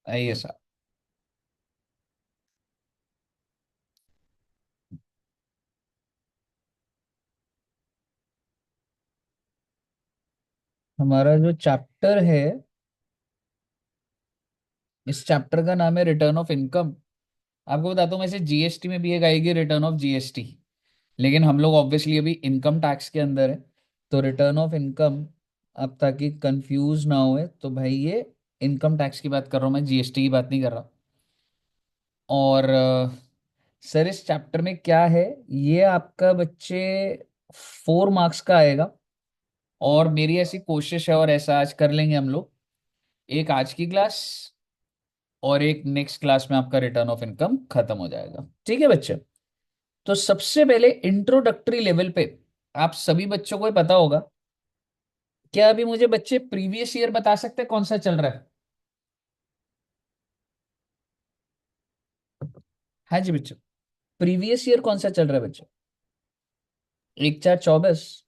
आइए साहब। हमारा जो चैप्टर है, इस चैप्टर का नाम है रिटर्न ऑफ इनकम। आपको बताता हूँ, वैसे जीएसटी में भी एक आएगी रिटर्न ऑफ जीएसटी, लेकिन हम लोग ऑब्वियसली अभी इनकम टैक्स के अंदर है। तो रिटर्न ऑफ इनकम, अब ताकि कंफ्यूज ना होए तो भाई ये इनकम टैक्स की बात कर रहा हूँ, मैं जीएसटी की बात नहीं कर रहा। और सर इस चैप्टर में क्या है, ये आपका बच्चे 4 मार्क्स का आएगा। और मेरी ऐसी कोशिश है, और ऐसा आज कर लेंगे हम लोग, एक आज की क्लास और एक नेक्स्ट क्लास में आपका रिटर्न ऑफ इनकम खत्म हो जाएगा। ठीक है बच्चे। तो सबसे पहले इंट्रोडक्टरी लेवल पे आप सभी बच्चों को ही पता होगा। क्या अभी मुझे बच्चे प्रीवियस ईयर बता सकते हैं कौन सा चल रहा है? हाँ जी बच्चों, प्रीवियस ईयर कौन सा चल रहा है बच्चों? 1/4/24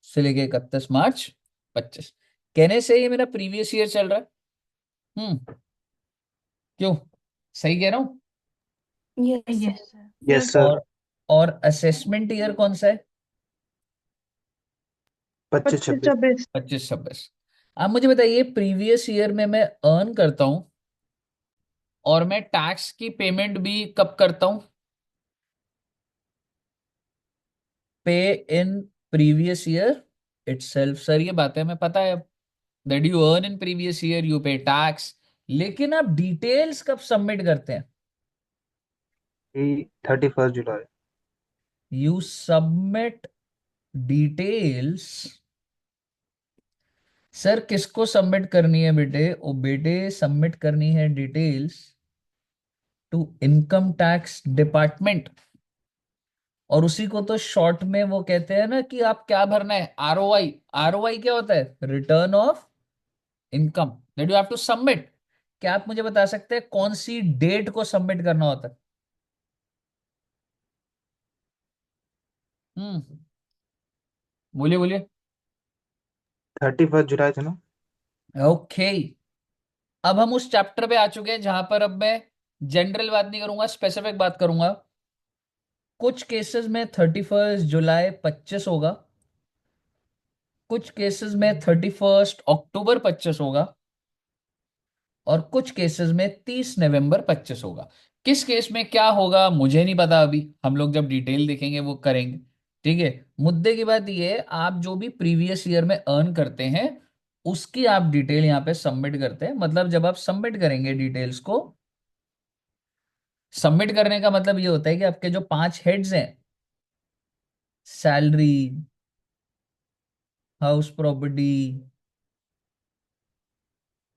से लेके 31 मार्च 25। कहने से ये मेरा प्रीवियस ईयर चल रहा है। क्यों? सही कह रहा हूँ? Yes yes sir. Yes sir. और असेसमेंट ईयर कौन सा है? 25 26। 25 26। 25 26। आप मुझे बताइए, प्रीवियस ईयर में मैं अर्न करता हूं और मैं टैक्स की पेमेंट भी कब करता हूं? Pay in previous year itself. Sir ये बातें हमें पता है, that you earn in previous year you pay tax. लेकिन आप डिटेल्स कब सबमिट करते हैं? ये 31 जुलाई। You submit details. सर किसको सबमिट करनी है बेटे? ओ बेटे, सबमिट करनी है details to income tax department. और उसी को तो शॉर्ट में वो कहते हैं ना कि आप क्या भरना है, आरओआई। आरओआई क्या होता है? Return of income that you have to submit. क्या आप मुझे बता सकते हैं कौन सी डेट को सबमिट करना होता है? हम्म, बोलिए बोलिए। 31 जुलाई थे ना। ओके। अब हम उस चैप्टर पे आ चुके हैं जहां पर अब मैं जनरल बात नहीं करूंगा, स्पेसिफिक बात करूंगा। कुछ केसेस में 31 जुलाई 25 होगा, कुछ केसेस में 31 अक्टूबर 25 होगा, और कुछ केसेस में 30 नवंबर 25 होगा। किस केस में क्या होगा मुझे नहीं पता, अभी हम लोग जब डिटेल देखेंगे वो करेंगे। ठीक है। मुद्दे की बात ये है, आप जो भी प्रीवियस ईयर में अर्न करते हैं उसकी आप डिटेल यहाँ पे सबमिट करते हैं। मतलब जब आप सबमिट करेंगे डिटेल्स को, सबमिट करने का मतलब ये होता है कि आपके जो 5 हेड्स हैं, salary, house property,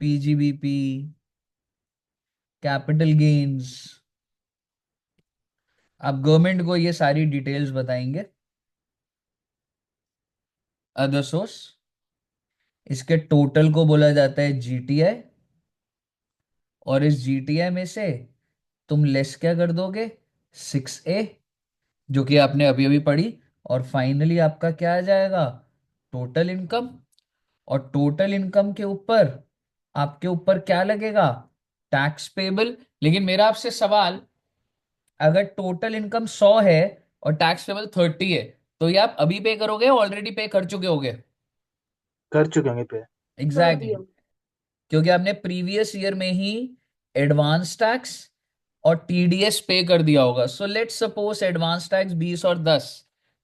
PGBP, capital gains, आप गवर्नमेंट को ये सारी डिटेल्स बताएंगे। अदर सोर्स, इसके टोटल को बोला जाता है जीटीआई। और इस जीटीआई में से तुम लेस क्या कर दोगे? 6A, जो कि आपने अभी अभी पढ़ी। और फाइनली आपका क्या आ जाएगा? Total income. और टोटल इनकम के ऊपर आपके ऊपर क्या लगेगा? Tax payable. लेकिन मेरा आपसे सवाल, अगर टोटल इनकम 100 है और टैक्स पेबल 30 है, तो ये आप अभी पे करोगे, ऑलरेडी पे कर चुके होगे? कर चुके होंगे पे। कर एग्जैक्टली, दिया। exactly. क्योंकि आपने प्रीवियस ईयर में ही एडवांस टैक्स और टीडीएस पे कर दिया होगा। So let's suppose advance tax 20 और 10।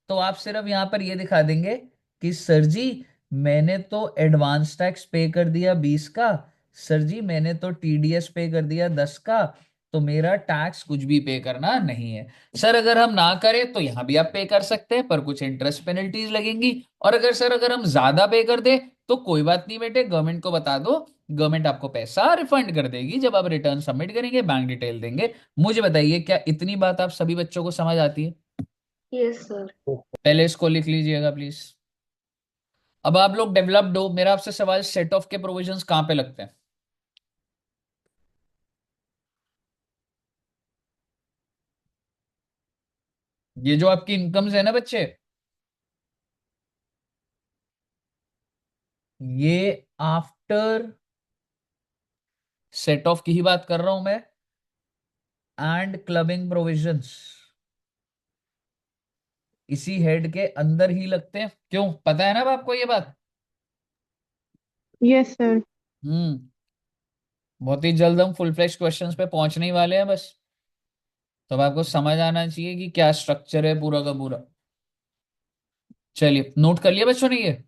तो आप सिर्फ यहां पर ये दिखा देंगे कि सर जी मैंने तो एडवांस टैक्स पे कर दिया 20 का, सर जी मैंने तो टीडीएस पे कर दिया 10 का, तो मेरा टैक्स कुछ भी पे करना नहीं है। सर अगर हम ना करें तो यहां भी आप पे कर सकते हैं, पर कुछ इंटरेस्ट पेनल्टीज लगेंगी। और अगर सर अगर हम ज्यादा पे कर दे तो कोई बात नहीं बेटे, गवर्नमेंट को बता दो, गवर्नमेंट आपको पैसा रिफंड कर देगी जब आप रिटर्न सबमिट करेंगे, बैंक डिटेल देंगे। मुझे बताइए, क्या इतनी बात आप सभी बच्चों को समझ आती है? Yes sir. पहले इसको लिख लीजिएगा प्लीज। अब आप लोग डेवलप्ड हो, मेरा आपसे सवाल, सेट ऑफ के प्रोविजंस कहाँ पे लगते हैं? ये जो आपकी इनकम्स है ना बच्चे, ये आफ्टर सेट ऑफ की ही बात कर रहा हूं मैं। एंड क्लबिंग प्रोविजंस इसी हेड के अंदर ही लगते हैं, क्यों पता है ना अब आपको ये बात? Yes sir. हम्म। बहुत ही जल्द हम फुल फ्लेश क्वेश्चंस पे पहुंचने ही वाले हैं बस। तो अब आपको समझ आना चाहिए कि क्या स्ट्रक्चर है पूरा का पूरा। चलिए नोट कर लिया बच्चों ने ये।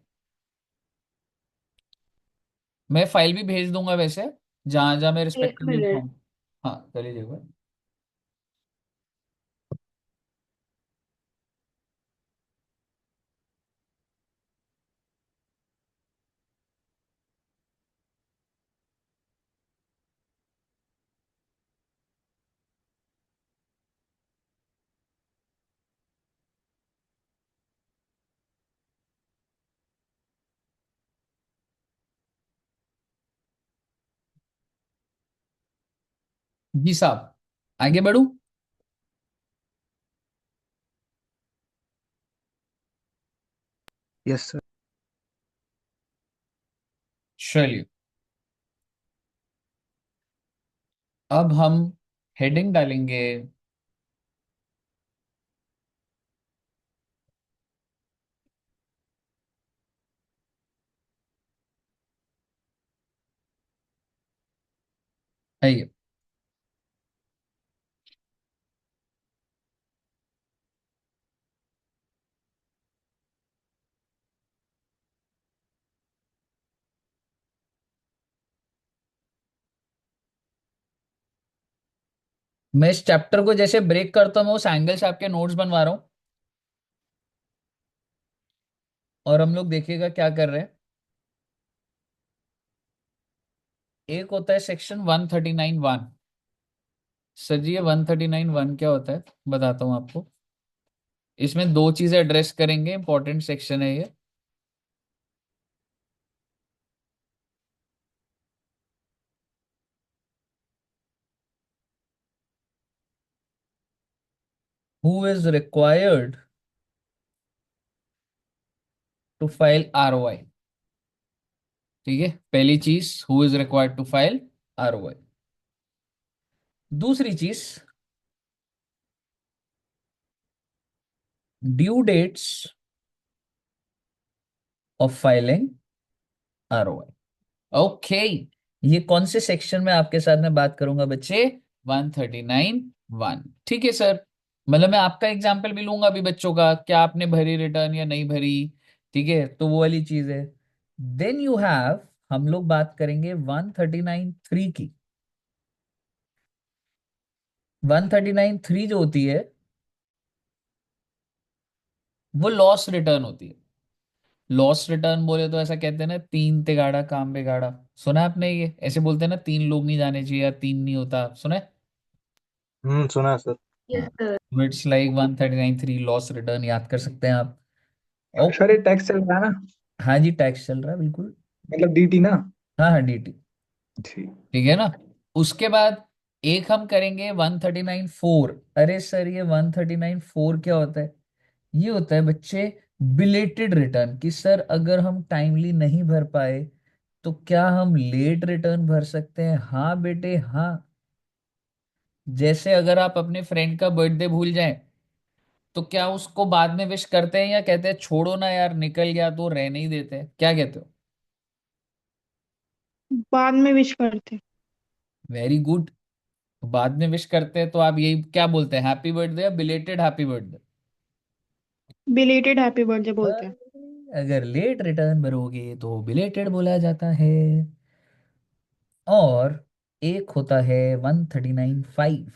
मैं फाइल भी भेज दूंगा वैसे, जहां जहां मैं एक रिस्पेक्टिव लिखता मिनट। हूँ। हाँ कर लीजिएगा। जी साहब, आगे बढ़ू? Yes sir. चलिए अब हम हेडिंग डालेंगे। आइए। मैं इस चैप्टर को जैसे ब्रेक करता हूँ, मैं उस एंगल से आपके नोट्स बनवा रहा हूँ, और हम लोग देखिएगा क्या कर रहे हैं। एक होता है सेक्शन 139(1). सर जी ये 139(1) क्या होता है बताता हूँ आपको। इसमें दो चीजें एड्रेस करेंगे, इंपॉर्टेंट सेक्शन है ये। Who is required to file ROI। ठीक है, पहली चीज who is required to file ROI। दूसरी चीज due dates of filing ROI। Okay, ये कौन से सेक्शन में आपके साथ में बात करूंगा बच्चे? 139(1). ठीक है सर। मतलब मैं आपका एग्जाम्पल भी लूंगा अभी बच्चों का, क्या आपने भरी रिटर्न या नहीं भरी। ठीक है, तो वो वाली चीज है। देन यू हैव, हम लोग बात करेंगे 139(3) की। 139(3) जो होती है वो लॉस रिटर्न होती है। लॉस रिटर्न बोले तो ऐसा कहते हैं ना, तीन तिगाड़ा काम बिगाड़ा। सुना है आपने? ये ऐसे बोलते हैं ना, तीन लोग नहीं जाने चाहिए या तीन नहीं होता, सुना है? सुना है सर। यस हाँ। Sir. It's like 139(3) loss return याद कर सकते हैं आप। Sir okay. ये टैक्स चल रहा है ना? हाँ जी, टैक्स चल रहा है बिल्कुल। मतलब डीटी ना? हाँ हाँ, DT। ठीक। ठीक है ना। उसके बाद एक हम करेंगे 139(4). अरे सर ये 139(4) क्या होता है? ये होता है बच्चे बिलेटेड रिटर्न, कि सर अगर हम टाइमली नहीं भर पाए तो क्या हम लेट रिटर्न भर सकते हैं? हाँ बेटे हाँ। जैसे अगर आप अपने फ्रेंड का बर्थडे भूल जाएं, तो क्या उसको बाद में विश करते हैं या कहते हैं छोड़ो ना यार निकल गया तो रहने ही देते हैं? क्या कहते हो? बाद में विश करते। Very good. बाद में विश करते हैं तो आप यही क्या बोलते हैं, हैप्पी बर्थडे या belated happy birthday? Belated happy birthday बोलते हैं। अगर लेट रिटर्न भरोगे तो बिलेटेड बोला जाता है। और एक होता है 139(5).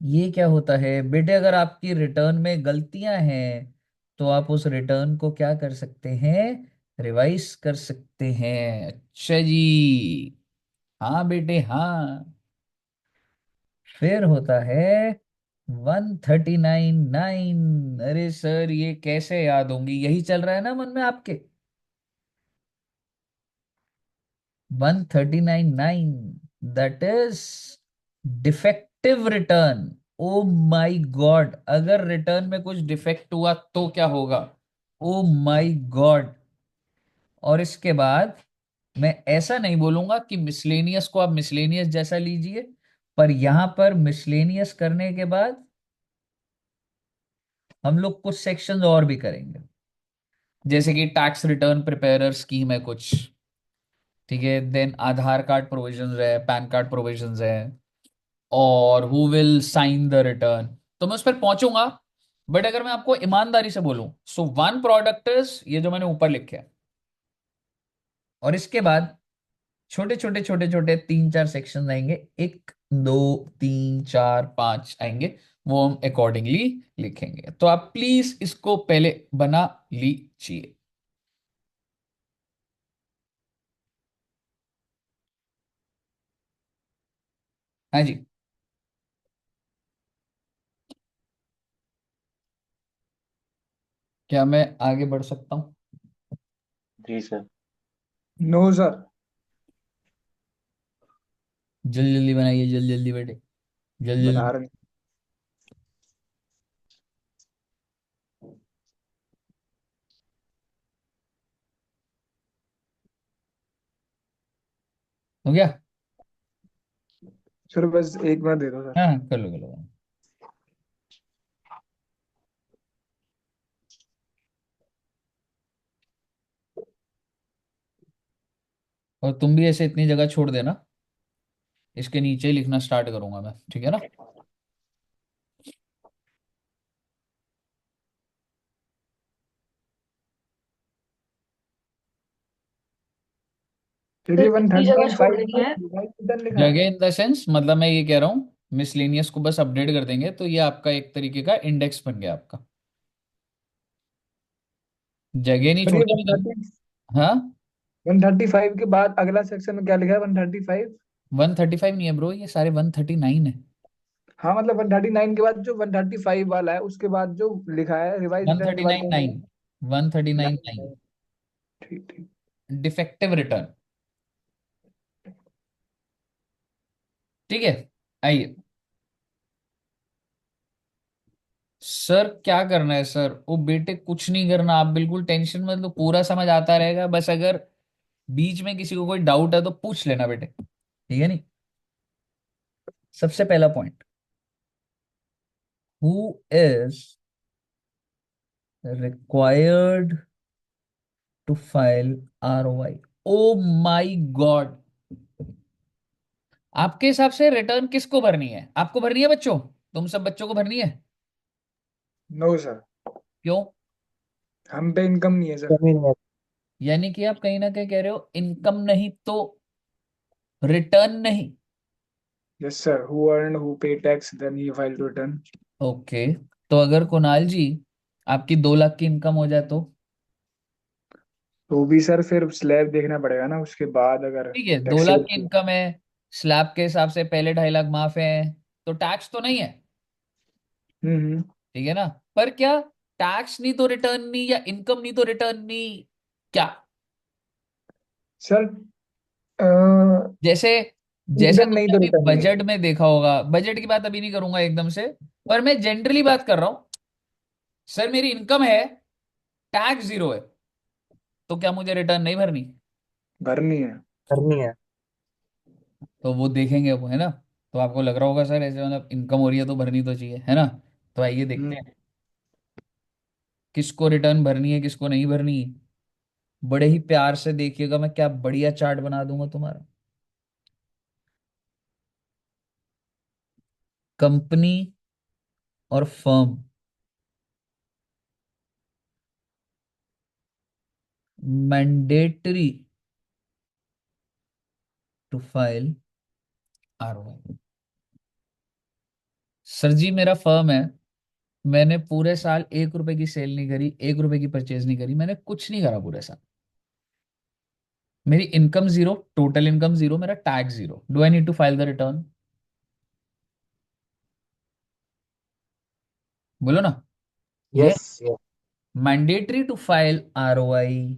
ये क्या होता है बेटे? अगर आपकी रिटर्न में गलतियां हैं तो आप उस रिटर्न को क्या कर सकते हैं? रिवाइज कर सकते हैं। अच्छा जी, हाँ बेटे हाँ। फिर होता है 139(9). अरे सर ये कैसे याद होंगी, यही चल रहा है ना मन में आपके? 139(9), that is defective return. Oh my God, अगर रिटर्न में कुछ डिफेक्ट हुआ तो क्या होगा? Oh my God. और इसके बाद मैं ऐसा नहीं बोलूंगा कि मिसलेनियस को आप मिसलेनियस जैसा लीजिए, पर यहां पर मिसलेनियस करने के बाद हम लोग कुछ सेक्शंस और भी करेंगे, जैसे कि टैक्स रिटर्न प्रिपेयरर स्कीम है कुछ, ठीक है, देन आधार कार्ड प्रोविजंस है, पैन कार्ड प्रोविजंस है, और who will sign the return. तो मैं उस पर पहुंचूंगा। बट अगर मैं आपको ईमानदारी से बोलूं, सो वन प्रोडक्ट इज ये जो मैंने ऊपर लिखे हैं, और इसके बाद छोटे छोटे छोटे छोटे 3 4 सेक्शन आएंगे, 1 2 3 4 5 आएंगे, वो हम अकॉर्डिंगली लिखेंगे। तो आप प्लीज इसको पहले बना लीजिए। हाँ जी। क्या मैं आगे बढ़ सकता हूँ? जी सर। No sir. जल्दी जल्दी बनाइए, जल्दी जल्दी बेटे, जल्दी बना जल्दी। रहे हैं। हो गया? सर बस 1 मिनट दे दो सर। हाँ हाँ, कर लो कर लो। और तुम भी ऐसे इतनी जगह छोड़ देना, इसके नीचे ही लिखना स्टार्ट करूंगा मैं, ठीक है ना? फिर ये सर वन कितनी थर्टी जगह फाइव छोड़नी पर है? डिवाइड किधर लिखा है? जगह इन द सेंस, मतलब मैं ये कह रहा हूँ, मिसलेनियस को बस अपडेट कर देंगे तो ये आपका एक तरीके का इंडेक्स बन गया आपका। जगह नहीं सर ये छोड़नी वन मतलब। थर्टी हाँ। 135 के बाद अगला सेक्शन में क्या लिखा है? 135। 135 नहीं है ब्रो, ये सारे 139 है। हाँ मतलब 139 के बाद जो 135 वाला है उसके बाद जो लिखा है रिवाइज वन रिटर्न के थर्टी बाद नाइन कौन सा है? नाइन 139 9। 9। ठीक ठीक। Defective return. ठीक है। आइए सर, क्या करना है सर? वो बेटे कुछ नहीं करना, आप बिल्कुल टेंशन मत लो, पूरा समझ आता रहेगा। बस अगर बीच में किसी को कोई डाउट है तो पूछ लेना बेटे, ठीक है? नहीं, सबसे पहला point, who is required to file ROI? Oh my god, आपके हिसाब से रिटर्न किसको भरनी है? आपको भरनी है बच्चों? तुम सब बच्चों को भरनी है? No sir. क्यों? हम पे इनकम नहीं है सर। जमीन है। यानी कि आप कहीं ना कहीं कह रहे हो इनकम नहीं तो रिटर्न नहीं। Yes sir, who earn who pay tax then he file return. Okay, तो अगर कुणाल जी आपकी 2 लाख की इनकम हो जाए तो? तो भी सर फिर स्लैब देखना पड़ेगा ना उसके बाद अगर ठीक है, 2 लाख टैक्सेबल की किया। इनकम है, स्लैब के हिसाब से पहले 2.5 लाख माफ है, तो टैक्स तो नहीं है, हम्म। ठीक है ना? पर क्या टैक्स नहीं तो रिटर्न नहीं, या इनकम नहीं तो रिटर्न नहीं, क्या? सर जैसे जैसे इनकम नहीं तुमने तो अभी रिटर्न नहीं है। बजट में देखा होगा, बजट की बात अभी नहीं करूंगा एकदम से, पर मैं जनरली बात कर रहा हूं। सर मेरी इनकम है, टैक्स 0 है, तो क्या मुझे रिटर्न नहीं भरनी? भरनी है। करनी है। तो वो देखेंगे वो, है ना? तो आपको लग रहा होगा सर ऐसे मतलब इनकम हो रही है तो भरनी तो चाहिए, है ना? तो आइए देखते हम्म। हैं किसको रिटर्न भरनी है, किसको नहीं भरनी। बड़े ही प्यार से देखिएगा, मैं क्या बढ़िया चार्ट बना दूंगा तुम्हारा। कंपनी और firm mandatory to file ROI। Sir ji मेरा फर्म है, मैंने पूरे साल 1 रुपए की सेल नहीं करी, 1 रुपए की परचेज नहीं करी, मैंने कुछ नहीं करा पूरे साल। मेरी इनकम 0, टोटल इनकम 0, मेरा tax 0। Do I need to file the return? बोलो ना। ये yes yes. Mandatory to file ROI।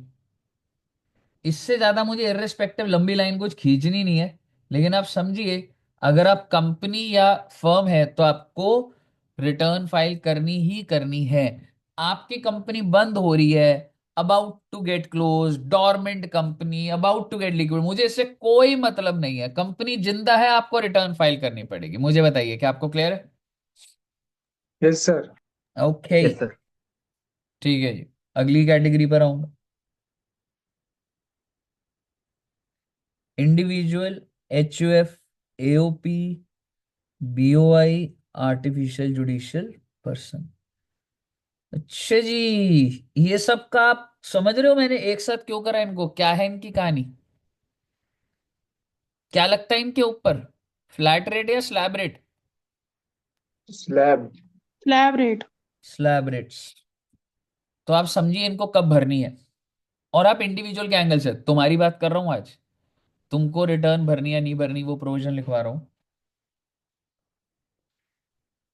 इससे ज्यादा मुझे इर्रिस्पेक्टिव लंबी लाइन कुछ खींचनी नहीं है, लेकिन आप समझिए, अगर आप कंपनी या फर्म है तो आपको रिटर्न फाइल करनी ही करनी है। आपकी कंपनी बंद हो रही है, about to get close, dormant company, about to get liquid, मुझे इससे कोई मतलब नहीं है। कंपनी जिंदा है, आपको रिटर्न फाइल करनी पड़ेगी। मुझे बताइए, क्या आपको क्लियर है? Yes sir. Okay, yes sir. ठीक है जी। अगली कैटेगरी पर आऊंगा। Individual, HUF, AOP, BOI, artificial judicial person. अच्छा जी, ये सब का आप समझ रहे हो मैंने एक साथ क्यों करा इनको? क्या है इनकी कहानी? क्या लगता है इनके ऊपर, फ्लैट रेट या slab rate? Slab. Slab rate. Slab rates. तो आप समझिए इनको कब भरनी है। और आप इंडिविजुअल के एंगल से, तुम्हारी बात कर रहा हूं आज, तुमको रिटर्न भरनी या नहीं भरनी वो प्रोविजन लिखवा रहा हूं।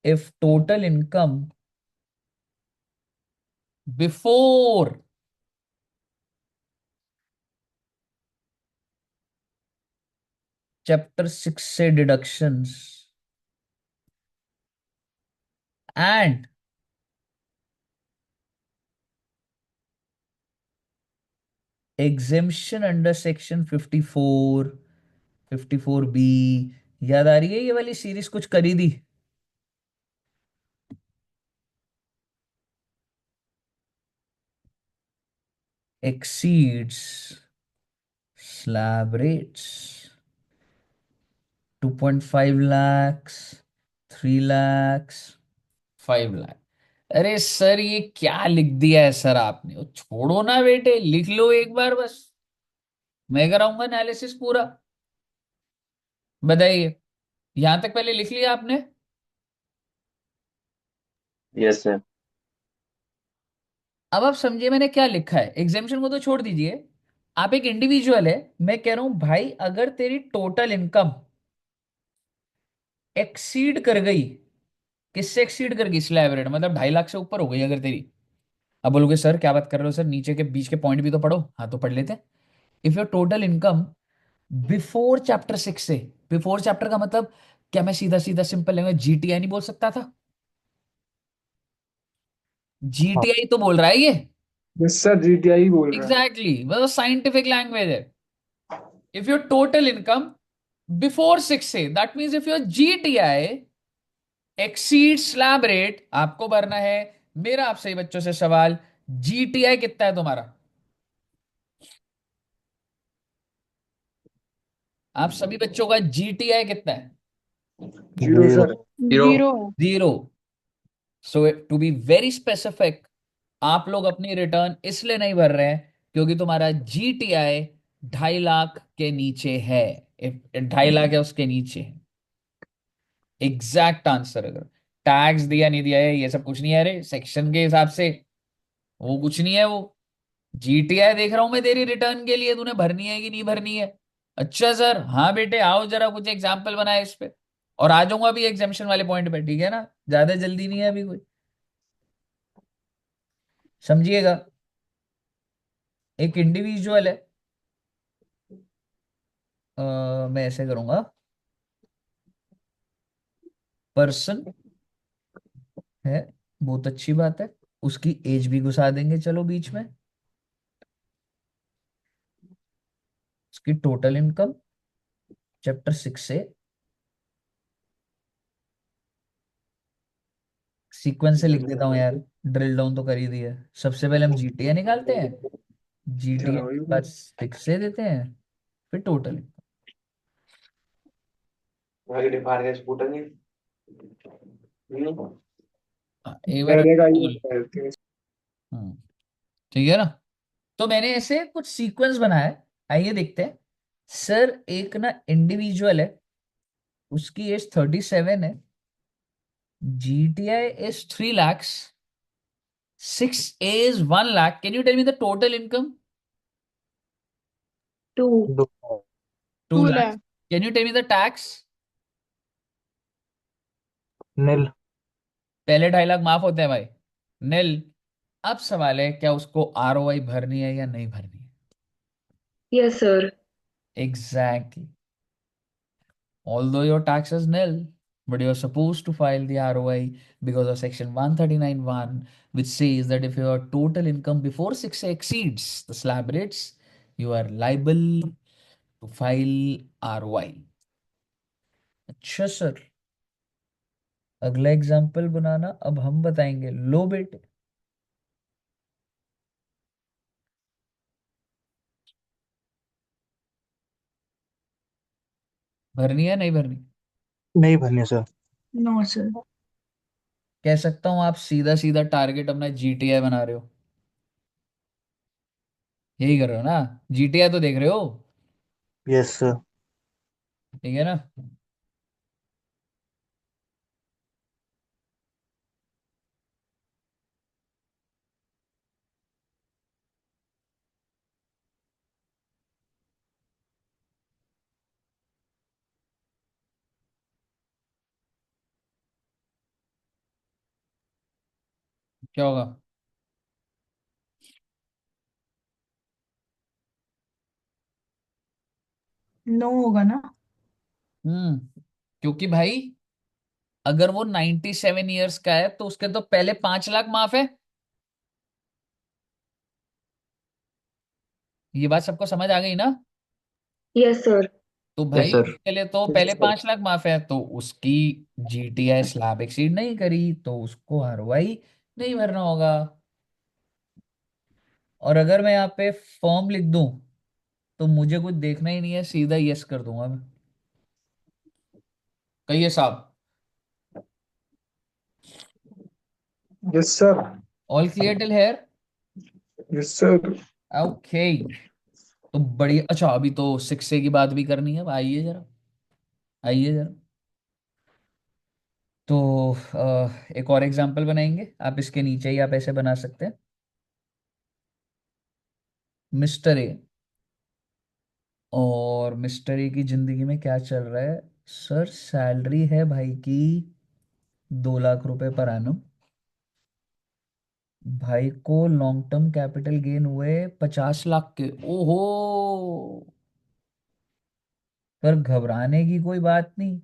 If total income before chapter 6 से deductions and exemption under section 54, 54B, याद आ रही है ये वाली सीरीज कुछ करी थी? exceeds slab rates 2.5 lakhs, 3 lakhs, 5 lakh. अरे सर ये क्या लिख दिया है सर आपने? वो छोड़ो ना बेटे, लिख लो एक बार बस, मैं कराऊंगा एनालिसिस पूरा। बताइए, यहां तक पहले लिख लिया आपने? Yes sir. अब आप समझिए मैंने क्या लिखा है। एग्जामिशन को तो छोड़ दीजिए, आप एक इंडिविजुअल है, मैं कह रहा हूं भाई अगर तेरी टोटल इनकम एक्सीड कर गई, किससे एक्सीड कर गई? स्लैब रेट, मतलब 2.5 लाख से ऊपर हो गई अगर तेरी। अब बोलोगे सर क्या बात कर रहे हो सर, नीचे के बीच के पॉइंट भी तो पढ़ो। हाँ तो पढ़ लेते हैं। If your total income before chapter 6 से, बिफोर चैप्टर का मतलब क्या मैं सीधा सीधा सिंपल लैंग्वेज GTI नहीं बोल सकता था? हाँ। GTI तो बोल रहा है ये। यस सर, जीटीआई बोल रहा है। एग्जैक्टली exactly, मतलब साइंटिफिक लैंग्वेज है। If your total income before 6 से, that means if your GTI exceed slab rate, आपको भरना है। मेरा आपसे ही बच्चों से सवाल, GTI कितना है तुम्हारा? आप सभी बच्चों का GTI कितना है? Zero zero. Sir. Zero. Zero है। 0। सो टू बी वेरी स्पेसिफिक, आप लोग अपनी रिटर्न इसलिए नहीं भर रहे हैं क्योंकि तुम्हारा GTI 2.5 लाख के नीचे है। 2.5 लाख है उसके नीचे है। Exact answer. अगर टैक्स दिया नहीं दिया है ये सब कुछ नहीं है, अरे सेक्शन के हिसाब से वो कुछ नहीं है। वो GTI देख रहा हूं मैं तेरी रिटर्न के लिए, तूने भरनी है कि नहीं भरनी है? अच्छा सर, हाँ बेटे आओ जरा कुछ एग्जाम्पल बनाए इस पे, और आ जाऊंगा अभी एग्जाम्शन वाले पॉइंट पे, ठीक है ना? ज्यादा जल्दी नहीं है अभी कोई, समझिएगा। एक इंडिविजुअल है, मैं ऐसे करूंगा, पर्सन है, बहुत अच्छी बात है। उसकी एज भी घुसा देंगे चलो बीच में। उसकी टोटल इनकम चैप्टर 6 से, सीक्वेंस से लिख देता हूँ यार, ड्रिल डाउन तो कर ही दिया। सबसे पहले हम GTI निकालते हैं, GTI चलो के बाद 6 से देते हैं, फिर टोटल। एक बार मैंने का ही total। करते हैं। हम्म, ठीक है ना? तो मैंने ऐसे कुछ सीक्वेंस बनाया है, आइए देखते हैं। सर एक ना इंडिविजुअल है, उसकी एज 37 है, GTI is 3 lakhs, 6 is 1 lakh। Can you tell me the total income? Two. दो। Two 2 lakh. lakhs Can you tell me the tax? Nil. पहले 2.5 लाख माफ होते हैं भाई, नील। अब सवाल है क्या उसको ROI भरनी है या नहीं भरनी है? Yes, sir. Exactly, although your tax is nil, but you're supposed to file the ROI because of section 139(1), which says that if your total income before 6 exceeds the slab rates, you are liable to file ROI. अच्छा sir, अगला example बनाना अब हम बताएंगे। लो बेटे, भरनी है नहीं भरनी? नहीं भरनी सर। No sir. कह सकता हूँ आप सीधा सीधा टारगेट अपना जीटीआई बना रहे हो, यही कर रहे हो ना? जीटीआई तो देख रहे हो, यस सर। ठीक है ना? क्या होगा? नो होगा ना। क्योंकि भाई अगर वो 97 ईयर्स का है तो उसके तो पहले 5 लाख माफ है। ये बात सबको समझ आ गई ना? Yes sir. तो यस भाई सर। उसके लिए तो पहले 5 लाख माफ है, तो उसकी जीटीआई स्लैब एक्सीड नहीं करी तो उसको आरओआई नहीं भरना होगा। और अगर मैं यहाँ पे फॉर्म लिख दूं तो मुझे कुछ देखना ही नहीं है, सीधा यस कर दूंगा मैं। कहिए साहब। Yes sir. All clear till here? Yes sir. Okay. तो बढ़िया। अच्छा, अभी तो 6A की बात भी करनी है। अब आइए जरा, आइए जरा। तो एक और एग्जांपल बनाएंगे, आप इसके नीचे ही आप ऐसे बना सकते हैं। मिस्टर ए, और मिस्टर ए की जिंदगी में क्या चल रहा है? सर सैलरी है भाई की 2 लाख रुपए पर एनम। भाई को लॉन्ग टर्म कैपिटल गेन हुए 50 लाख के। ओहो, पर घबराने की कोई बात नहीं,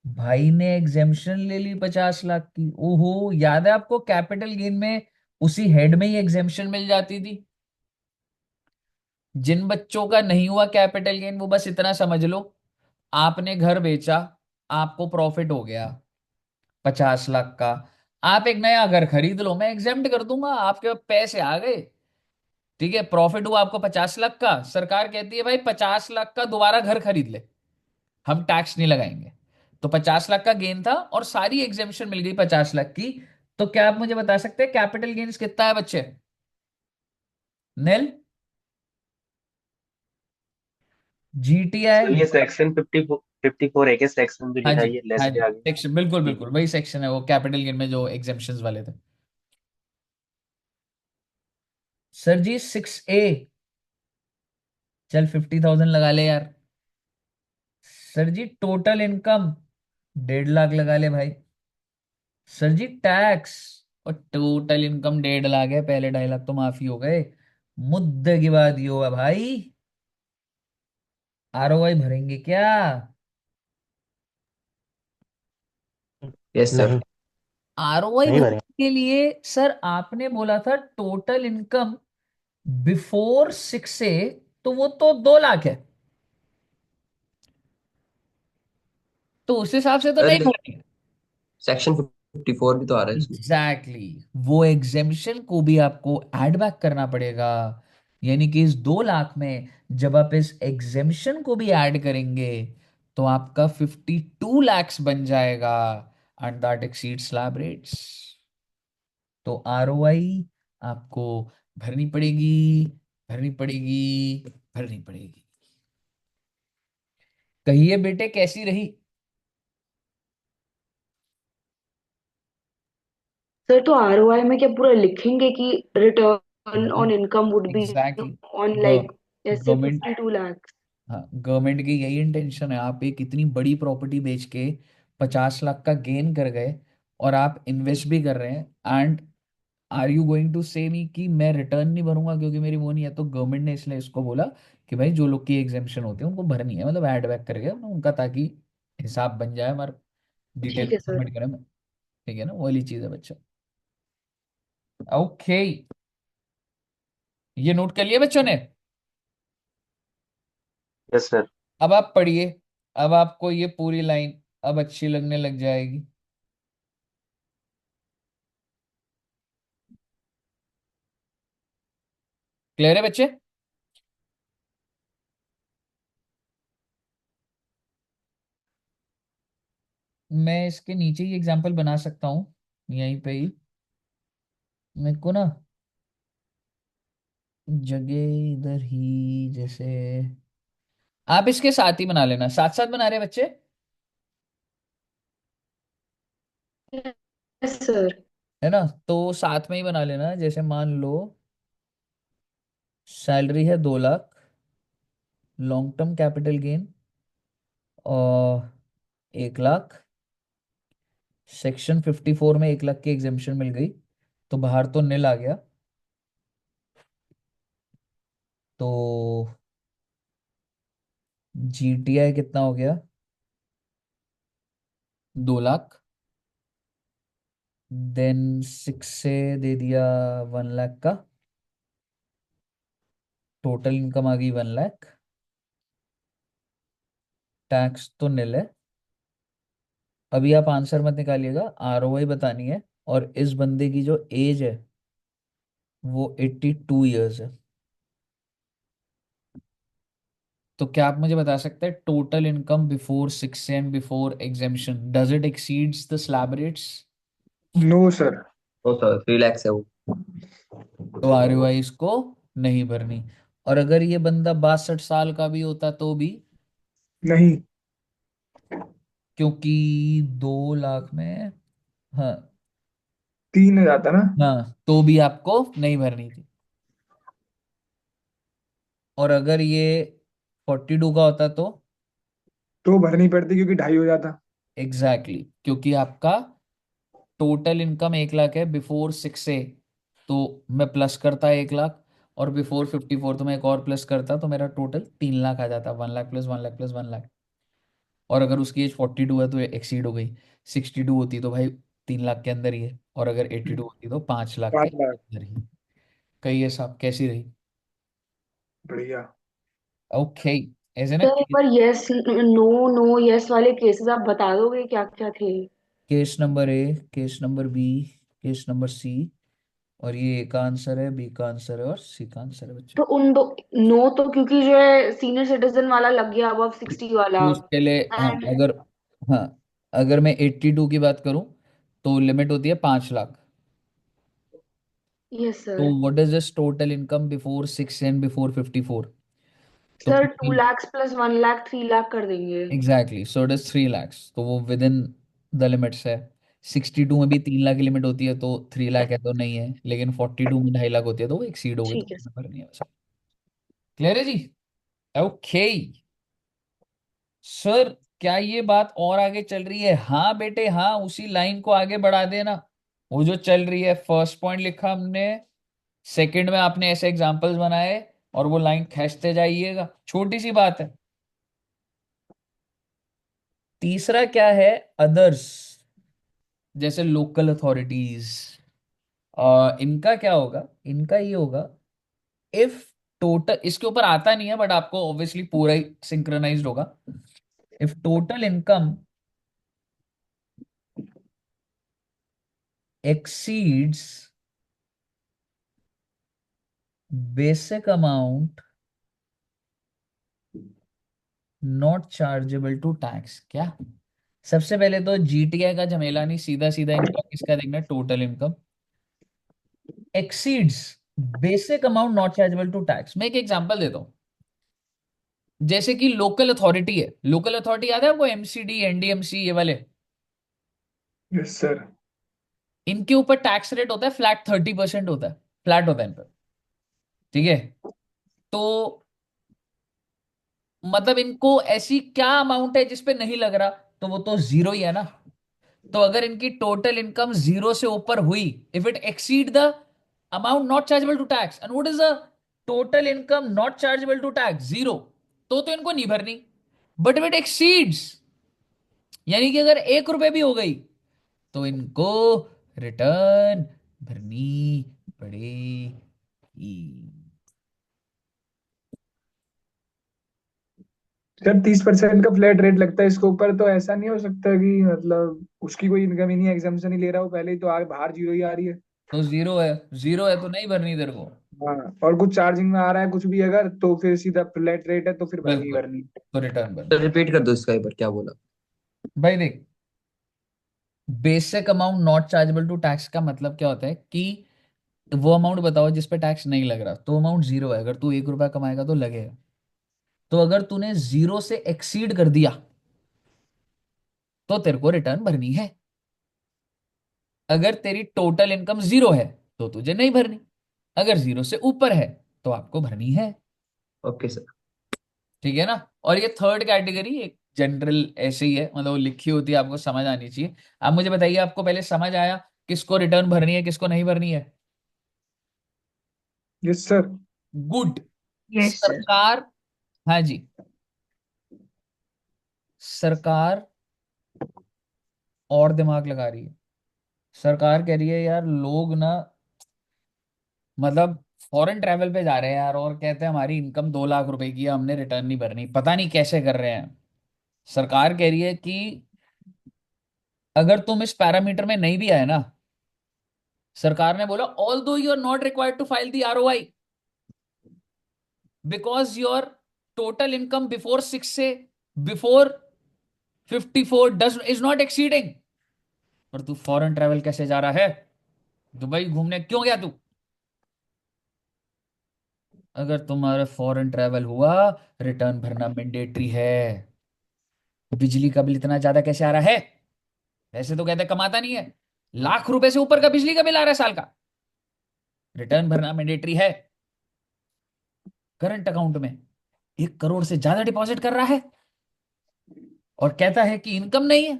भाई ने एग्जेम्पशन ले ली 50 लाख की। ओहो, याद है आपको कैपिटल गेन में उसी हेड में ही एग्जेम्पशन मिल जाती थी। जिन बच्चों का नहीं हुआ कैपिटल गेन, वो बस इतना समझ लो, आपने घर बेचा, आपको प्रॉफिट हो गया 50 लाख का, आप एक नया घर खरीद लो, मैं एग्जेम्प्ट कर दूंगा, आपके पैसे आ गए। ठीक है, प्रॉफिट हुआ आपको 50 लाख का, सरकार कहती है भाई 50 लाख का दोबारा घर खरीद ले, हम टैक्स नहीं लगाएंगे। तो 50 लाख का गेन था और सारी एग्जेम्पशन मिल गई 50 लाख की। तो क्या आप मुझे बता सकते हैं कैपिटल गेन्स कितना है बच्चे? नेल? Sir GTI? ये सेक्शन 54 है क्या? सेक्शन जो हाँ लिखा जी, है ये हाँ लेस जी, के आगे। सेक्शन बिल्कुल जी बिल्कुल वही सेक्शन है वो कैपिटल गेन में जो एग्जेम्पशंस वाले थे। सर जी 6A, चल 50,000 लगा ले यार। सर जी टोटल इनकम 1.5 लाख लगा ले भाई। सर जी टैक्स, और टोटल इनकम 1.5 लाख है, पहले 2.5 लाख तो माफी हो गए। मुद्दे की बात ये हुआ भाई, आरओआई भरेंगे क्या? Yes sir. नहीं, आरओआई नहीं भरने भरेंगे। के लिए सर आपने बोला था टोटल इनकम बिफोर 6A, तो वो तो 2 लाख है, तो उस हिसाब से तो नहीं अरे भरेंगे। सेक्शन 54 भी तो आ रहा है इसमें। एग्जैक्टली वो एग्जेम्पशन को भी आपको ऐड बैक करना पड़ेगा। यानी कि इस 2 लाख में जब आप इस एग्जेम्पशन को भी ऐड करेंगे तो आपका 52 लैक्स बन जाएगा, and that exceed slab rates. तो आरओआई आपको भरनी पड़ेगी, भरनी पड़ेगी, भरनी पड़ेगी। कहिए बेटे कैसी रही? सर तो आरओआई में क्या पूरा लिखेंगे कि return on income would be exactly. On like जैसे गवर्नमेंट, 52 लाख? हाँ गवर्नमेंट की यही इंटेंशन है। आप एक इतनी बड़ी प्रॉपर्टी बेच के 50 लाख का गेन कर गए और आप इन्वेस्ट भी कर रहे हैं, and are you going to say me कि मैं रिटर्न नहीं भरूंगा क्योंकि मेरी वो नहीं है? तो गवर्नमेंट ने इसलिए इसको बोला कि भाई जो लोग की एग्जेम्पशन होती है उनको भरनी है, मतलब ऐड बैक करके उनका, ताकि हिसाब बन जाए हमारा। डिटेल ठीक है में सर। सबमिट करें मैं। ठीक है ना, वो वाली चीज है बच्चा। ओके, ये नोट कर लिया बच्चों ने। Yes sir. अब आप पढ़िए। अब आपको ये पूरी लाइन अब अच्छी लगने लग जाएगी। क्लियर है बच्चे? मैं इसके नीचे ही एग्जांपल बना सकता हूँ, यहीं पे ही। मेरे को ना जगह इधर ही, जैसे आप इसके साथ ही बना लेना, साथ साथ बना रहे हैं बच्चे? Yes sir. है ना, तो साथ में ही बना लेना। जैसे मान लो सैलरी है 2 lakh, long term capital gain और 1 लाख, सेक्शन 54 में 1 लाख की एग्जेम्पशन मिल गई, तो बाहर तो निल आ गया। तो जीटीआई कितना हो गया? 2 लाख। देन 6 से दे दिया 1 लाख का, टोटल इनकम आ गई 1 लाख। टैक्स तो निल है। अभी आप आंसर मत निकालिएगा, आरओआई बतानी है। और इस बंदे की जो एज है वो 82 ईयर्स है। तो क्या आप मुझे बता सकते हैं total income before 6 and before exemption, does it exceeds the slab rates? No sir. तो सर 3 lakhs है वो। तो आरओआई इसको नहीं भरनी। और अगर ये बंदा 62 साल का भी होता तो भी, नहीं। क्योंकि 2 लाख में, हाँ, 3 हो जाता ना। हाँ, तो भी आपको नहीं भरनी थी। और अगर ये 42 का होता तो, तो भरनी पड़ती क्योंकि 2.5 हो जाता। एग्जैक्टली exactly, क्योंकि आपका टोटल इनकम 1 लाख है बिफोर 6 से, तो मैं प्लस करता 1 लाख, और बिफोर 54 तो मैं एक और प्लस करता, तो मेरा टोटल 3 लाख आ जाता, 1 लाख प्लस 1 लाख प्लस 1 लाख। और अगर उसकी एज 42 है तो ये एक्सीड हो गई। 62 होती तो भाई 3 लाख के अंदर ही है, और अगर 82 होती तो 5 लाख के 5 लाख। अंदर ही। कही है साहब, कैसी रही? बढ़िया। ओके, ऐसे ना। सर एक बार यस नो नो यस वाले केसेस आप बता दोगे क्या क्या थे? Case number A, case number B, case number C, और ये ए का आंसर है, बी का आंसर है, और सी का आंसर है बच्चे। तो उन दो, नो तो क्योंकि जो है सीनियर सिटीजन वाला लग गया, अबव 60 वाला। तो उसके लिए, हाँ, एंड अगर, हाँ, अगर मैं 82 की बात करूं तो लिमिट होती है 5 लाख। यस तो sir. What is this total income before 6 and before 54? तो sir 2 lakhs plus 1 lakh 3 lakh कर देंगे। Exactly, so it is 3 lakhs, तो वो विद इन द लिमिट्स है। 62 में भी 3 लाख की लिमिट होती है, तो 3 लाख है तो नहीं है, लेकिन 42 में 2.5 लाख होती है तो वो एक्सीड हो गई, तो ठीक है सर। नंबर नहीं है वैसा। क्लियर है जी? ओके सर, क्या ये बात और आगे चल रही है? हाँ बेटे हाँ, उसी लाइन को आगे बढ़ा देना, वो जो चल रही है। फर्स्ट पॉइंट लिखा हमने, सेकंड में आपने ऐसे एग्जांपल्स बनाए, और वो लाइन खींचते जाइएगा, छोटी सी बात है। तीसरा क्या है? अदर्स, जैसे लोकल अथॉरिटीज। इनका क्या होगा? इनका ये होगा, इफ टोटल, इसके ऊपर आता नहीं है बट आपको ऑब्वियसली पूरा ही सिंक्रोनाइज्ड होगा। If total income exceeds basic amount not chargeable to tax. क्या? सबसे पहले तो जीटीआई का झमेला नहीं, सीधा सीधा इनका किसका देखना है? Total income exceeds basic amount not chargeable to tax. मैं एक एग्जांपल देता हूं। जैसे कि लोकल अथॉरिटी है, लोकल अथॉरिटी याद है आपको? एमसीडी, एनडीएमसी, ये वाले, यस सर। इनके ऊपर टैक्स रेट होता है फ्लैट, 30% होता है, फ्लैट होता है इन पर। ठीक है, तो मतलब इनको ऐसी क्या अमाउंट है जिसपे नहीं लग रहा? तो वो तो जीरो ही है ना। तो अगर इनकी टोटल इनकम जीरो से ऊपर हुई, if it exceed the amount not chargeable to tax, and what is the total income not chargeable to tax? Zero, तो इनको नहीं भरनी। बट इफ इट एक्सीड्स यानी कि अगर 1 रुपए भी हो गई तो इनको रिटर्न भरनी पड़ेगी। सर 30% का फ्लैट रेट लगता है इसके ऊपर, तो ऐसा नहीं हो सकता कि मतलब उसकी कोई इनकम ही नहीं, एग्जाम्पशन नहीं ले रहा, वो पहले ही तो बाहर जीरो ही आ रही है। तो जीरो है, जीरो है तो नहीं भरनी तेरे को। हाँ, और कुछ चार्जिंग में आ रहा है कुछ भी अगर, तो फिर सीधा फ्लैट रेट है तो फिर भरनी ही बिल्कुल, भरनी। तो रिटर्न तो भरनी। रिपीट कर दो इसका एक बार, क्या बोला? भाई देख, basic amount not chargeable to tax का मतलब क्या होता है कि वो अमाउंट बताओ जिस पे टैक्स नहीं लग रहा, तो अमाउंट जीरो है। अगर तू 1 रुपया कमाएगा तो लगेगा। तो अगर तूने जीरो से एक्सीड कर दिया तो तेरे को रिटर्न भरनी है। अगर तेरी टोटल इनकम जीरो है तो तुझे नहीं भरनी। अगर जीरो से ऊपर है तो आपको भरनी है। Okay sir. ठीक है ना। और ये थर्ड कैटेगरी एक जनरल ऐसे ही है, मतलब वो लिखी होती है, आपको समझ आनी चाहिए। आप मुझे बताइए, आपको पहले समझ आया किसको रिटर्न भरनी है किसको नहीं भरनी है? Yes sir. Good. Yes sir. सरकार, हाँ जी, सरकार और दिमाग लगा रही है। सरकार कह रही है यार लोग ना, मतलब फॉरेन ट्रैवल पे जा रहे हैं यार, और कहते हैं हमारी इनकम 2 लाख रुपए की है, हमने रिटर्न नहीं भरनी, पता नहीं कैसे कर रहे हैं। सरकार कह रही है कि अगर तुम इस पैरामीटर में नहीं भी आए ना, सरकार ने बोला although you are not required to file the ROI because your total income before 6 से before 54 does is not exceeding. पर तू फॉरेन ट्रैवल कैसे जा रहा है? दुबई घूमने क्यों गया तू? अगर तुम्हारा फॉरेन ट्रैवल हुआ, रिटर्न भरना मैंडेटरी है। बिजली का बिल इतना ज्यादा कैसे आ रहा है? वैसे तो कहते कमाता नहीं है, लाख रुपए से ऊपर का बिजली का बिल आ रहा है साल का, रिटर्न भरना मैंडेटरी है। करंट अकाउंट में 1 करोड़ से ज्यादा डिपॉजिट कर रहा है और कहता है कि इनकम नहीं है।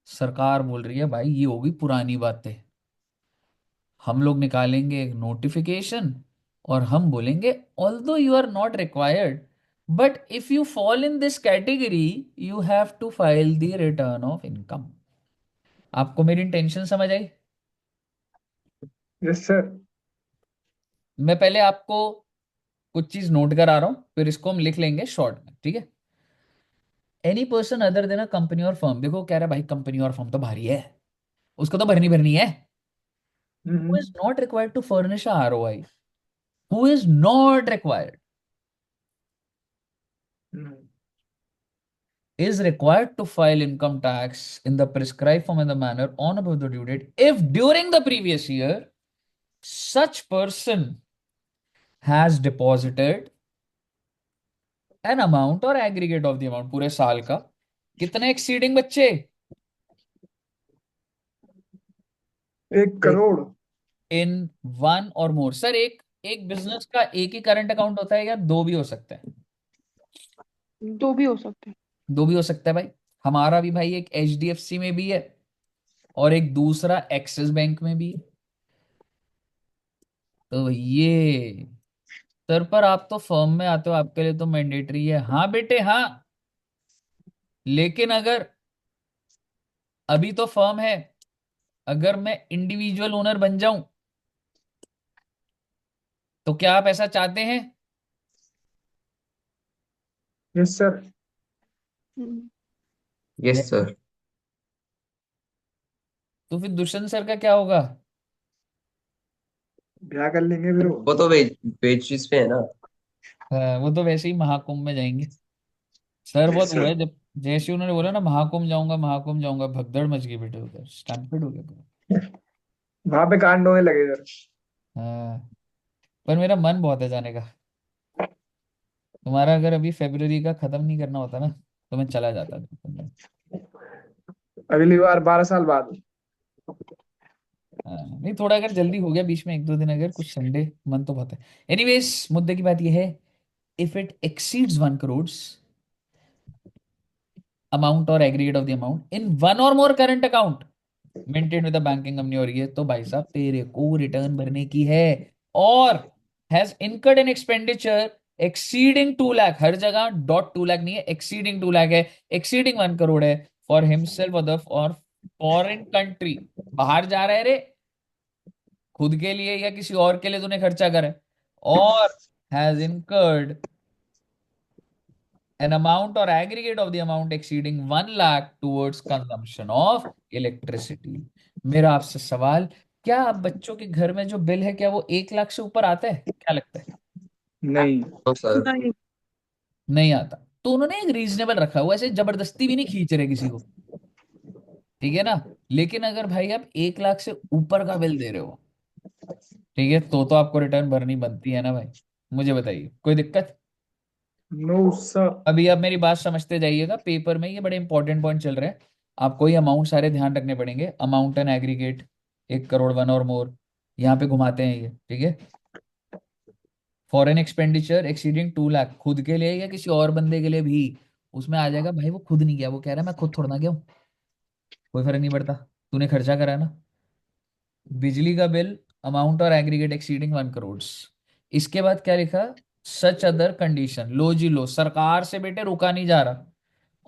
सरकार बोल रही है भाई ये होगी पुरानी बातें, हम लोग निकालेंगे एक नोटिफिकेशन और हम बोलेंगे although you are not required, but if you fall in this category you have to file the return of income. आपको मेरी इंटेंशन समझ आई? Yes sir. मैं पहले आपको कुछ चीज नोट करा रहा हूं, फिर इसको हम लिख लेंगे शॉर्ट में, ठीक है? Any person other then a company और फर्म, देखो कह रहा है भाई कंपनी और फर्म तो भारी है, उसको तो भरनी भरनी है। Who is not required to furnish a ROI? Who is not required? Is required to file income tax in the prescribed form and the manner on above the due date if during the previous year such person has deposited an amount or aggregate of the amount, पूरे साल का कितने exceeding बच्चे? 1 करोड़। इन one or more. Sir एक एक business का एक ही current account होता है या दो भी हो सकते हैं? दो भी हो सकते हैं। दो भी हो सकता है भाई। हमारा भी भाई एक HDFC में भी है और एक दूसरा एक्सिस बैंक में भी है। तो ये, सर पर आप तो फर्म में आते हो, आपके लिए तो मैंडेटरी है। हाँ बेटे हाँ, लेकिन अगर अभी तो फर्म है, अगर मैं इंडिविजुअल ओनर बन जाऊं तो क्या आप ऐसा चाहते हैं? Yes sir. यस नहीं। सर। तो फिर दुष्यंत सर का क्या होगा? क्या कर लेंगे फिर वो। वो तो वेज पे है ना। वो तो वैसे ही महाकुंभ में जाएंगे। सर बहुत यस हुआ सर। है, जब जैसे उन्होंने बोला ना महाकुंभ जाऊंगा महाकुंभ जाऊंगा, भगदड़ मच गई बेटे, उधर स्टैम्पेड हो गया पूरा। वहां पे कांड होने लगे सर। हाँ, पर मेरा मन बहुत है जाने का। तुम्हारा अगर अभी फरवरी का खत्म नहीं करना होता ना तो मैं चला जाता। अगली बार 12 साल बाद। हाँ, नहीं थोड़ा अगर जल्दी हो गया बीच में 1 2 दिन, अगर कुछ संडे, मन तो बहुत है। एनीवेज मुद्दे की बात यह है, if it exceeds 1 crore amount or aggregate of the amount in one or more current account maintain with the banking company, और ये तो भाई साहब तेरे को रिटर्न भरने की है। और has incurred an expenditure exceeding 2 lakh, हर जगह डॉट 2 लाख नहीं है, एक्सीडिंग 2 लाख है, एक्सीडिंग 1 करोड़ है, फॉर हिमसेल्फ अदर और फॉरेन कंट्री, बाहर जा रहे रे, खुद के लिए या किसी और के लिए तूने खर्चा करा है, और has incurred an amount or aggregate of the amount exceeding 1 lakh towards consumption of electricity। मेरा आपसे सवाल, क्या आप बच्चों के घर में जो बिल है क्या वो 1 लाख से ऊपर आता है, क्या लगता है? नहीं। No sir. नहीं। नहीं आता। तो उन्होंने एक रीजनेबल रखा हुआ, ऐसे जबरदस्ती भी नहीं खींच रहे किसी को, ठीक है ना। लेकिन अगर भाई आप 1 लाख से ऊपर का बिल दे रहे हो, ठीक है, तो आपको रिटर्न भरनी बनती है ना भाई। मुझे बताइए, कोई दिक्कत? No sir. अभी आप मेरी बात समझते जाइएगा, पेपर में ये बड़े इंपॉर्टेंट पॉइंट चल रहे हैं। आपको ये अमाउंट सारे ध्यान रखने पड़ेंगे, amount and aggregate, 1 crore, one or मोर, यहाँ पे घुमाते हैं ये, ठीक है। फॉरेन एक्सपेंडिचर एक्सीडिंग 2 लाख, खुद के लिए या किसी और बंदे के लिए भी, उसमें आ जाएगा भाई वो खुद नहीं गया, वो कह रहा है मैं खुद थोड़ा ना गया हूँ, कोई फर्क नहीं पड़ता, तूने खर्चा करा है ना। बिजली का bill, amount or aggregate exceeding 1 crore. इसके बाद क्या लिखा, सच अदर कंडीशन, लो जी लो, सरकार से बेटे रुका नहीं जा रहा।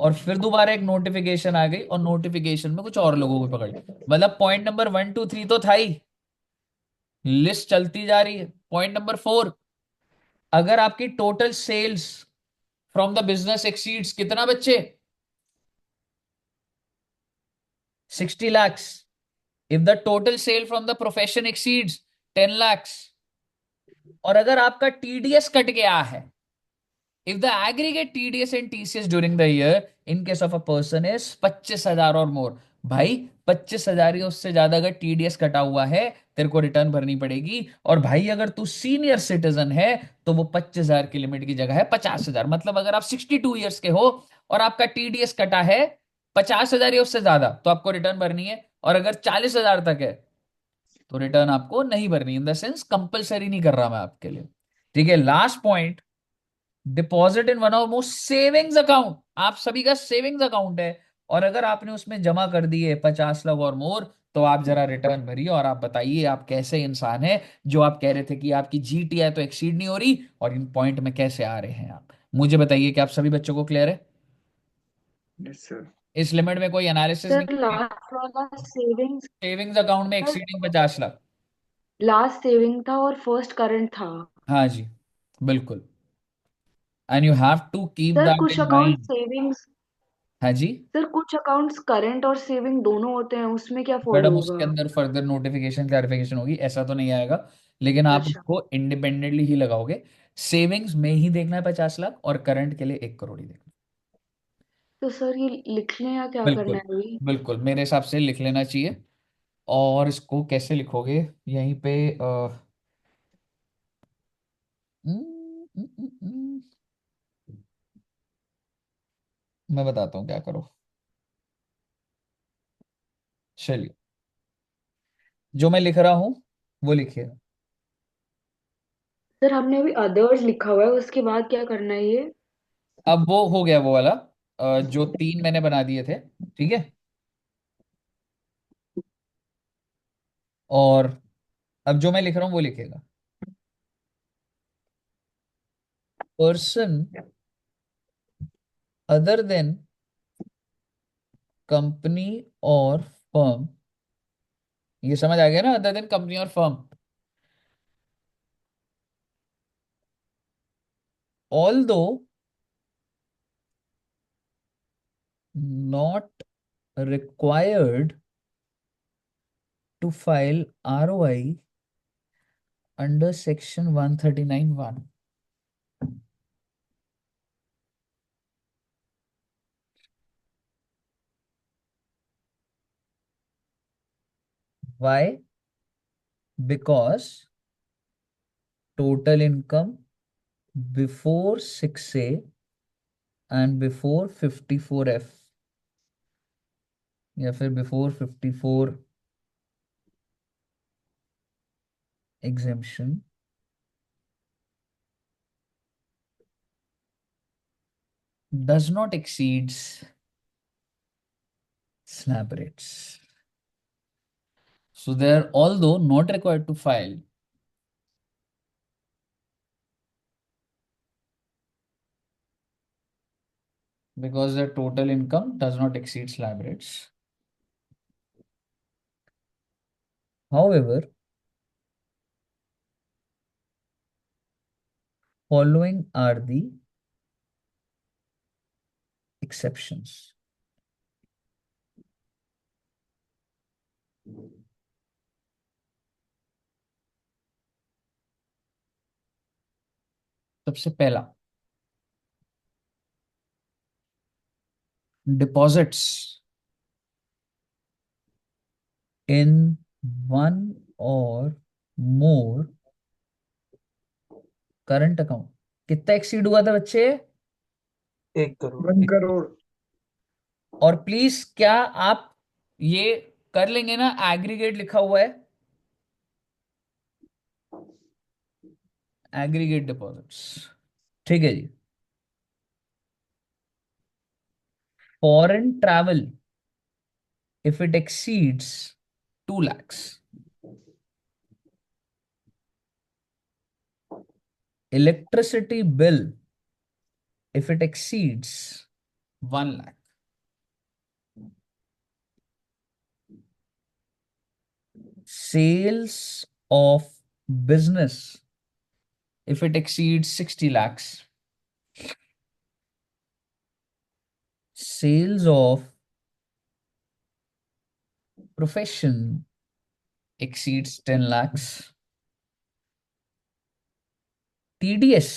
और फिर दोबारा एक नोटिफिकेशन आ गई, और नोटिफिकेशन में कुछ और लोगों को पकड़, मतलब पॉइंट नंबर 1 2 3 तो था ही, लिस्ट चलती जा रही है। पॉइंट नंबर 4, अगर आपकी total sales from the business exceeds कितना बच्चे, 60 lakhs, if the total sale from the profession exceeds 10 lakhs, और अगर आपका टीडीएस कट गया है, if the aggregate TDS and TCS during the year in case of a person is 25,000 और मोर, भाई 25,000 या उससे ज्यादा अगर टीडीएस कटा हुआ है, तेरे को रिटर्न भरनी पड़ेगी। और भाई अगर तू सीनियर सिटीजन है, तो वो 25,000 की लिमिट की जगह है 50,000, मतलब अगर आप 62 ईयर्स के हो और आपका टीडीएस कटा है 50,000 या उससे ज्यादा, तो आपको रिटर्न भरनी है। और अगर 40,000 तक है, तो रिटर्न आपको नहीं भरनी, इन द सेंस कंपलसरी नहीं कर रहा मैं आपके लिए, ठीक है। Last point, deposit in one of most savings account, आप सभी का सेविंग्स अकाउंट है, और अगर आपने उसमें जमा कर दिए 50 लाख और मोर, तो आप जरा रिटर्न भरिए और आप बताइए आप कैसे इंसान है, जो आप कह रहे थे कि आपकी जीटीआई तो एक्सीड नहीं हो रही, और इन पॉइंट में कैसे आ रहे हैं आप। मुझे बताइए कि आप सभी बच्चों को क्लियर है, यस सर। इस लिमिट में कोई एनालिसिस सर नहीं? लास्ट वाला सेविंग्स। सेविंग्स अकाउंट में sir exceeding 50 lakh, last saving था और फर्स्ट करंट था। हाँ जी, बिल्कुल, and you have to keep sir that कुछ इन अकाउंट माइंड। सेविंग्स। हाँ जी, सर कुछ अकाउंट्स करंट और सेविंग दोनों होते हैं, उसमें क्या फॉलो मैडम होगा? उसके अंदर फर्दर नोटिफिकेशन क्लैरिफिकेशन होगी, ऐसा तो नहीं आएगा, लेकिन आप अच्छा। उसको इंडिपेंडेंटली ही लगाओगे। सेविंग्स में ही देखना है 50 लाख, और करंट के लिए 1 करोड़ ही देखना तो सर ये लिख लें या क्या है। करना बिल्कुल, है अभी? बिल्कुल मेरे हिसाब से लिख लेना चाहिए। और इसको कैसे लिखोगे, यहीं पे मैं बताता हूँ क्या करो, चलिए, जो मैं लिख रहा हूँ वो लिखिए। सर हमने अभी अदर्स लिखा हुआ है, उसके बाद क्या करना है ये? अब वो हो गया वो वाला, जो 3 मैंने बना दिए थे, ठीक है। और अब जो मैं लिख रहा हूँ वो लिखेगा, पर्सन अदर देन कंपनी और फर्म, ये समझ आ गया ना, अदर देन कंपनी और firm, although not required to file ROI under section 139(1). Why? Because total income before 6A and before 54F, या फिर before 54 exemption, does not exceeds slab rates. So they are although not required to file because the total income does not exceed slab rates. However, following are the exceptions. सबसे पहला, deposits in one or more current account. कितना exceed हुआ था बच्चे? 1 करोड़। 1 करोड़। और please क्या आप ये कर लेंगे ना, एग्रीगेट लिखा हुआ है, एग्रीगेट डिपॉजिट्स, ठीक है जी। Foreign travel if it exceeds 2 lakhs, electricity bill if it exceeds 1 lakh, sales of business if it exceeds 60 lakhs, sales of profession exceeds 10 lakhs, TDS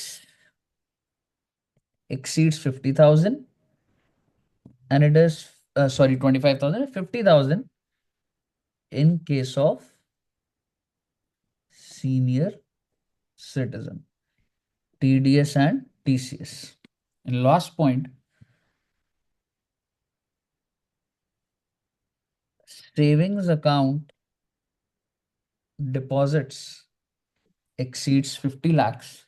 exceeds 50,000, and it is 25,000, 50,000 in case of senior citizen, TDS and TCS. And last point, savings account deposits exceeds 50 lakhs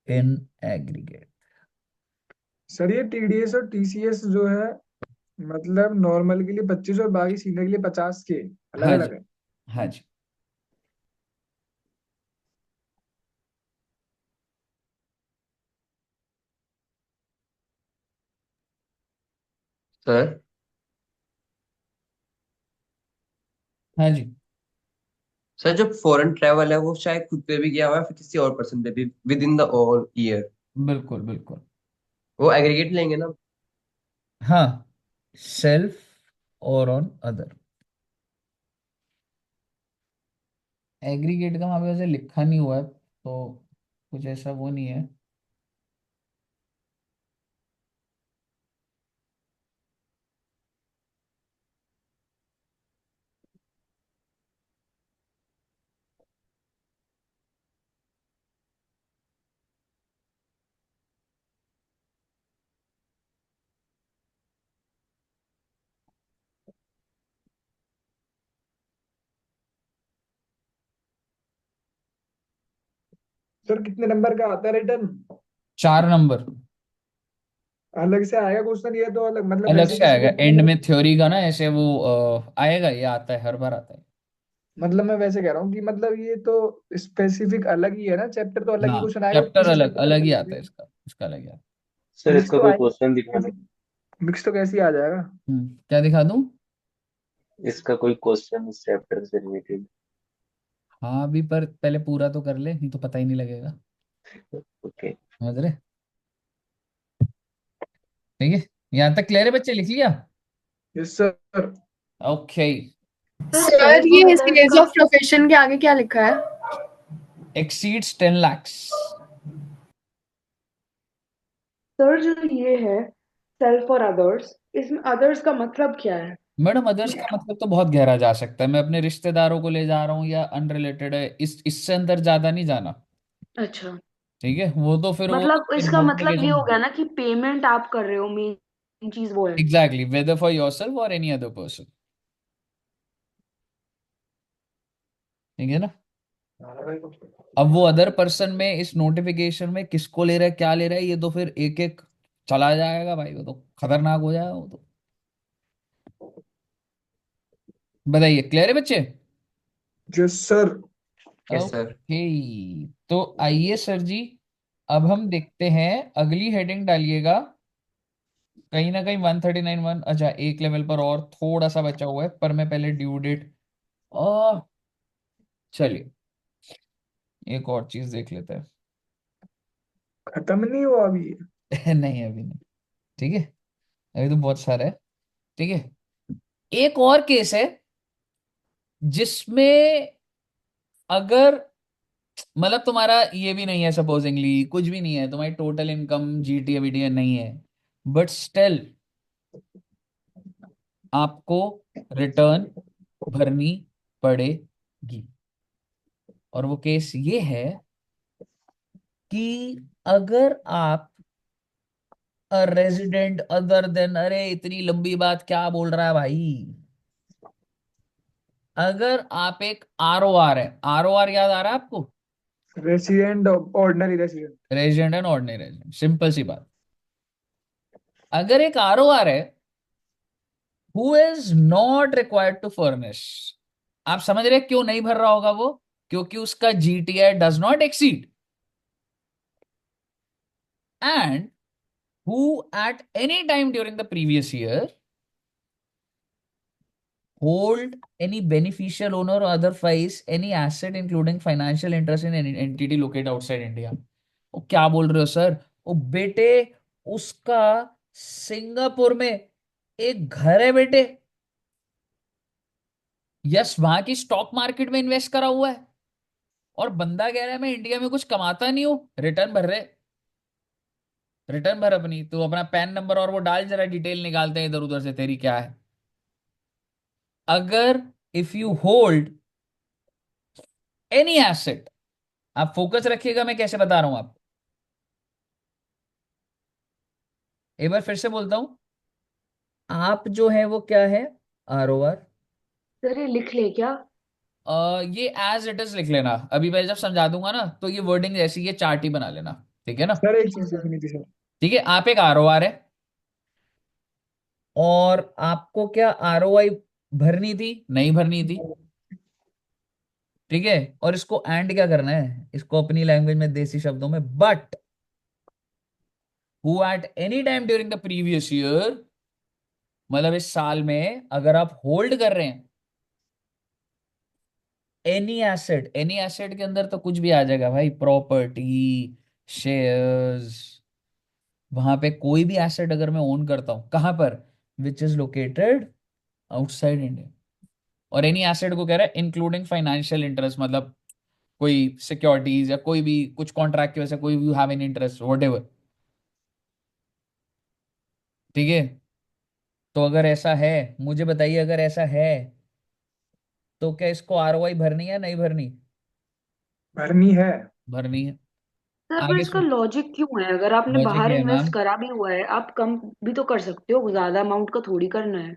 in aggregate. Sir ये TDS और TCS जो है मतलब normal के लिए 25 और बाकी senior के लिए 50 के अलग हाँ अलग जी, है। हाँ जी। सर हाँ जी, सर जो फॉरेन ट्रैवल है वो शायद खुद पे भी गया हुआ है फिर किसी और पर्सन पे भी with in the all year, बिल्कुल बिल्कुल। वो एग्रीगेट लेंगे ना। हाँ, सेल्फ और ऑन अदर। एग्रीगेट का वहां पे वैसे लिखा नहीं हुआ है, तो कुछ ऐसा वो नहीं है। सर कितने नंबर का आता है रिटर्न? 4 नंबर अलग से आएगा क्वेश्चन ये तो अलग मतलब अलग वैसे से किसी आएगा को एंड में, थ्योरी का ना ऐसे वो आएगा, ये आता है, हर बार आता है। मतलब मैं वैसे कह रहा हूँ कि मतलब ये तो स्पेसिफिक अलग ही है ना, चैप्टर तो अलग ही हाँ, क्वेश्चन आएगा चैप्टर किसी अलग चैप्टर अलग में ही अलग आता है, ही। इसका इसका अलग ही आता सर मिक्स इसका तो कोई आएगा, क्वेश्चन दिखा दो। मिक्स तो कैसे ही आ जाएगा। है। क्या दिखा दूं? इसका कोई क्वेश्चन इस चैप्टर से रिलेटेड। हाँ अभी, पर पहले पूरा तो कर ले, नहीं तो पता ही नहीं लगेगा। ओके। समझ रहे? ठीक है, यहाँ तक क्लियर है बच्चे, लिख लिया? Yes sir. Okay. Sir sir self और ये अदर्स सेल्स का ऑफ प्रोफेशन के आगे क्या लिखा है? Exceeds 10 lakhs। सर जो ये है सेल्फ और अदर्स, इसमें अदर्स का मतलब क्या है? मैडम अदर्स का मतलब तो बहुत गहरा जा सकता है, मैं अपने रिश्तेदारों को ले जा रहा हूँ या अनरिलेटेड है, इस इससे अंदर ज्यादा नहीं जाना। अच्छा, ठीक है, वो तो मतलब फिर इसका मतलब ये मल्टीप्लिकेशन। हो गया ना कि पेमेंट आप कर रहे हो, मेन चीज वो है। एग्जैक्टली, वेदर फॉर योरसेल्फ और एनी अदर पर्सन। ठीक है ना? अब वो अदर पर्सन में इस नोटिफिकेशन में किसको ले रहा है, क्या ले रहा है, ये तो फिर एक एक चला जाएगा भाई, वो तो खतरनाक हो जाएगा वो तो। बताइए, क्लियर है बच्चे? Yes sir. Yes sir. Okay, तो आइए सर जी, अब हम देखते हैं, अगली हेडिंग डालिएगा कहीं ना कहीं 139 वन। अच्छा, एक लेवल पर और थोड़ा सा बचा हुआ है, पर मैं पहले ड्यू डेट, और चलिए एक और चीज देख लेते खत्म नहीं हुआ अभी। हैं। नहीं अभी नहीं। ठीक है, अभी तो बहुत सारा है। ठीक है, एक और केस है जिसमें अगर मतलब तुम्हारा ये भी नहीं है, सपोजिंगली कुछ भी नहीं है, तुम्हारी टोटल इनकम जीटीए वीटीए नहीं है, बट स्टिल आपको रिटर्न भरनी पड़ेगी। और वो केस ये है कि अगर आप रेजिडेंट अदर देन, अरे इतनी लंबी बात क्या बोल रहा है भाई, अगर आप एक आरओआर है, आरओआर याद आ रहा है आपको? Resident, ordinary resident. Resident and ordinary resident, simple सी बात। अगर एक आरओआर है who is not required to furnish, आप समझ रहे हैं क्यों नहीं भर रहा होगा वो? क्योंकि उसका GTI does not exceed, and who at any time during the previous year hold any beneficial owner or otherwise any asset including financial interest in any entity located outside India। वो क्या बोल रहे हो सर? वो बेटे, उसका Singapore में एक घर है बेटे, यस वहां की स्टॉक मार्केट में इन्वेस्ट करा हुआ है, और बंदा कह रहा है मैं इंडिया में कुछ कमाता नहीं हूं, रिटर्न भर रहे। रिटर्न भर अपनी, तो अपना पैन नंबर और वो डाल, जरा डिटेल निकालते हैं इधर उधर से तेरी क्या है। अगर if you hold any asset, आप फोकस रखिएगा मैं कैसे बता रहा हूं आप, एक बार फिर से बोलता हूं, आप जो है वो क्या है, आरओआर। सर ये लिख ले क्या? ये एज इट इज लिख लेना, अभी मैं जब समझा दूंगा ना तो ये वर्डिंग जैसी ये चार्ट ही बना लेना, ठीक है ना? सर एक चीज देखनी थी सर। ठीक है, आप एक आरओआर है और आपको क्या आरओआई भरनी थी, नहीं भरनी थी, ठीक है? और इसको एंड क्या करना है, इसको अपनी लैंग्वेज में देसी शब्दों में, but who at any time during the previous year, मतलब इस साल में अगर आप होल्ड कर रहे हैं एनी एसेट, एनी एसेट के अंदर तो कुछ भी आ जाएगा भाई, प्रॉपर्टी, शेयर्स, वहां पे कोई भी एसेट अगर मैं ओन करता हूं, कहां पर, which is located outside India. और एनी एसेट को कह रहा है इंक्लूडिंग फाइनेंशियल इंटरेस्ट, मतलब कोई सिक्योरिटीज या कोई भी कुछ कॉन्ट्रैक्ट की वजह से कोई you have an interest what ever, ठीक है? तो अगर ऐसा है, मुझे बताइए, अगर ऐसा है तो क्या इसको आरओआई भरनी है नहीं भरनी? भरनी है। भरनी है। सर पर आगे इसका सुन, लॉजिक क्यों है? अगर आपने लॉजिक बाहर है इन्वेस्ट मैम, करा भी हुआ है, आप कम भी तो कर सकते हो, ज्यादा अमाउंट का थोड़ी करना है।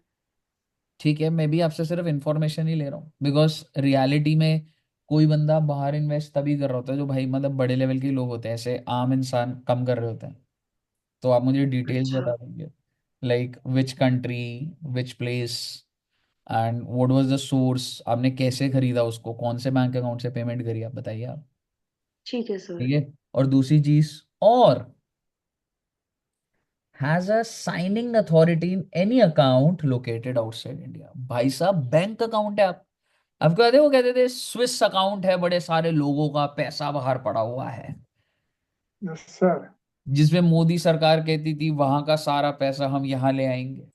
ठीक है, मैं भी आपसे सिर्फ इंफॉर्मेशन ही ले रहा हूँ, बिकॉज रियलिटी में कोई बंदा बाहर इन्वेस्ट तभी कर रहा होता है जो भाई मतलब बड़े लेवल के लोग होते हैं, ऐसे आम इंसान कम कर रहे होते हैं। तो आप मुझे डिटेल्स अच्छा। बता देंगे, like which country, which place, and what was the source, आपने कैसे खरीदा उसको, कौन से बैंक अकाउंट से पेमेंट करी, आप बताइए आप। ठीक है सर। ठीक है, और दूसरी चीज, और has a signing authority in any account located outside India. भाई साहब बैंक अकाउंट है आप, आपको याद है वो कहते थे स्विस अकाउंट है, बड़े सारे लोगों का पैसा बाहर पड़ा हुआ है, यस सर। जिसमें मोदी सरकार कहती थी वहां का सारा पैसा हम यहाँ ले आएंगे।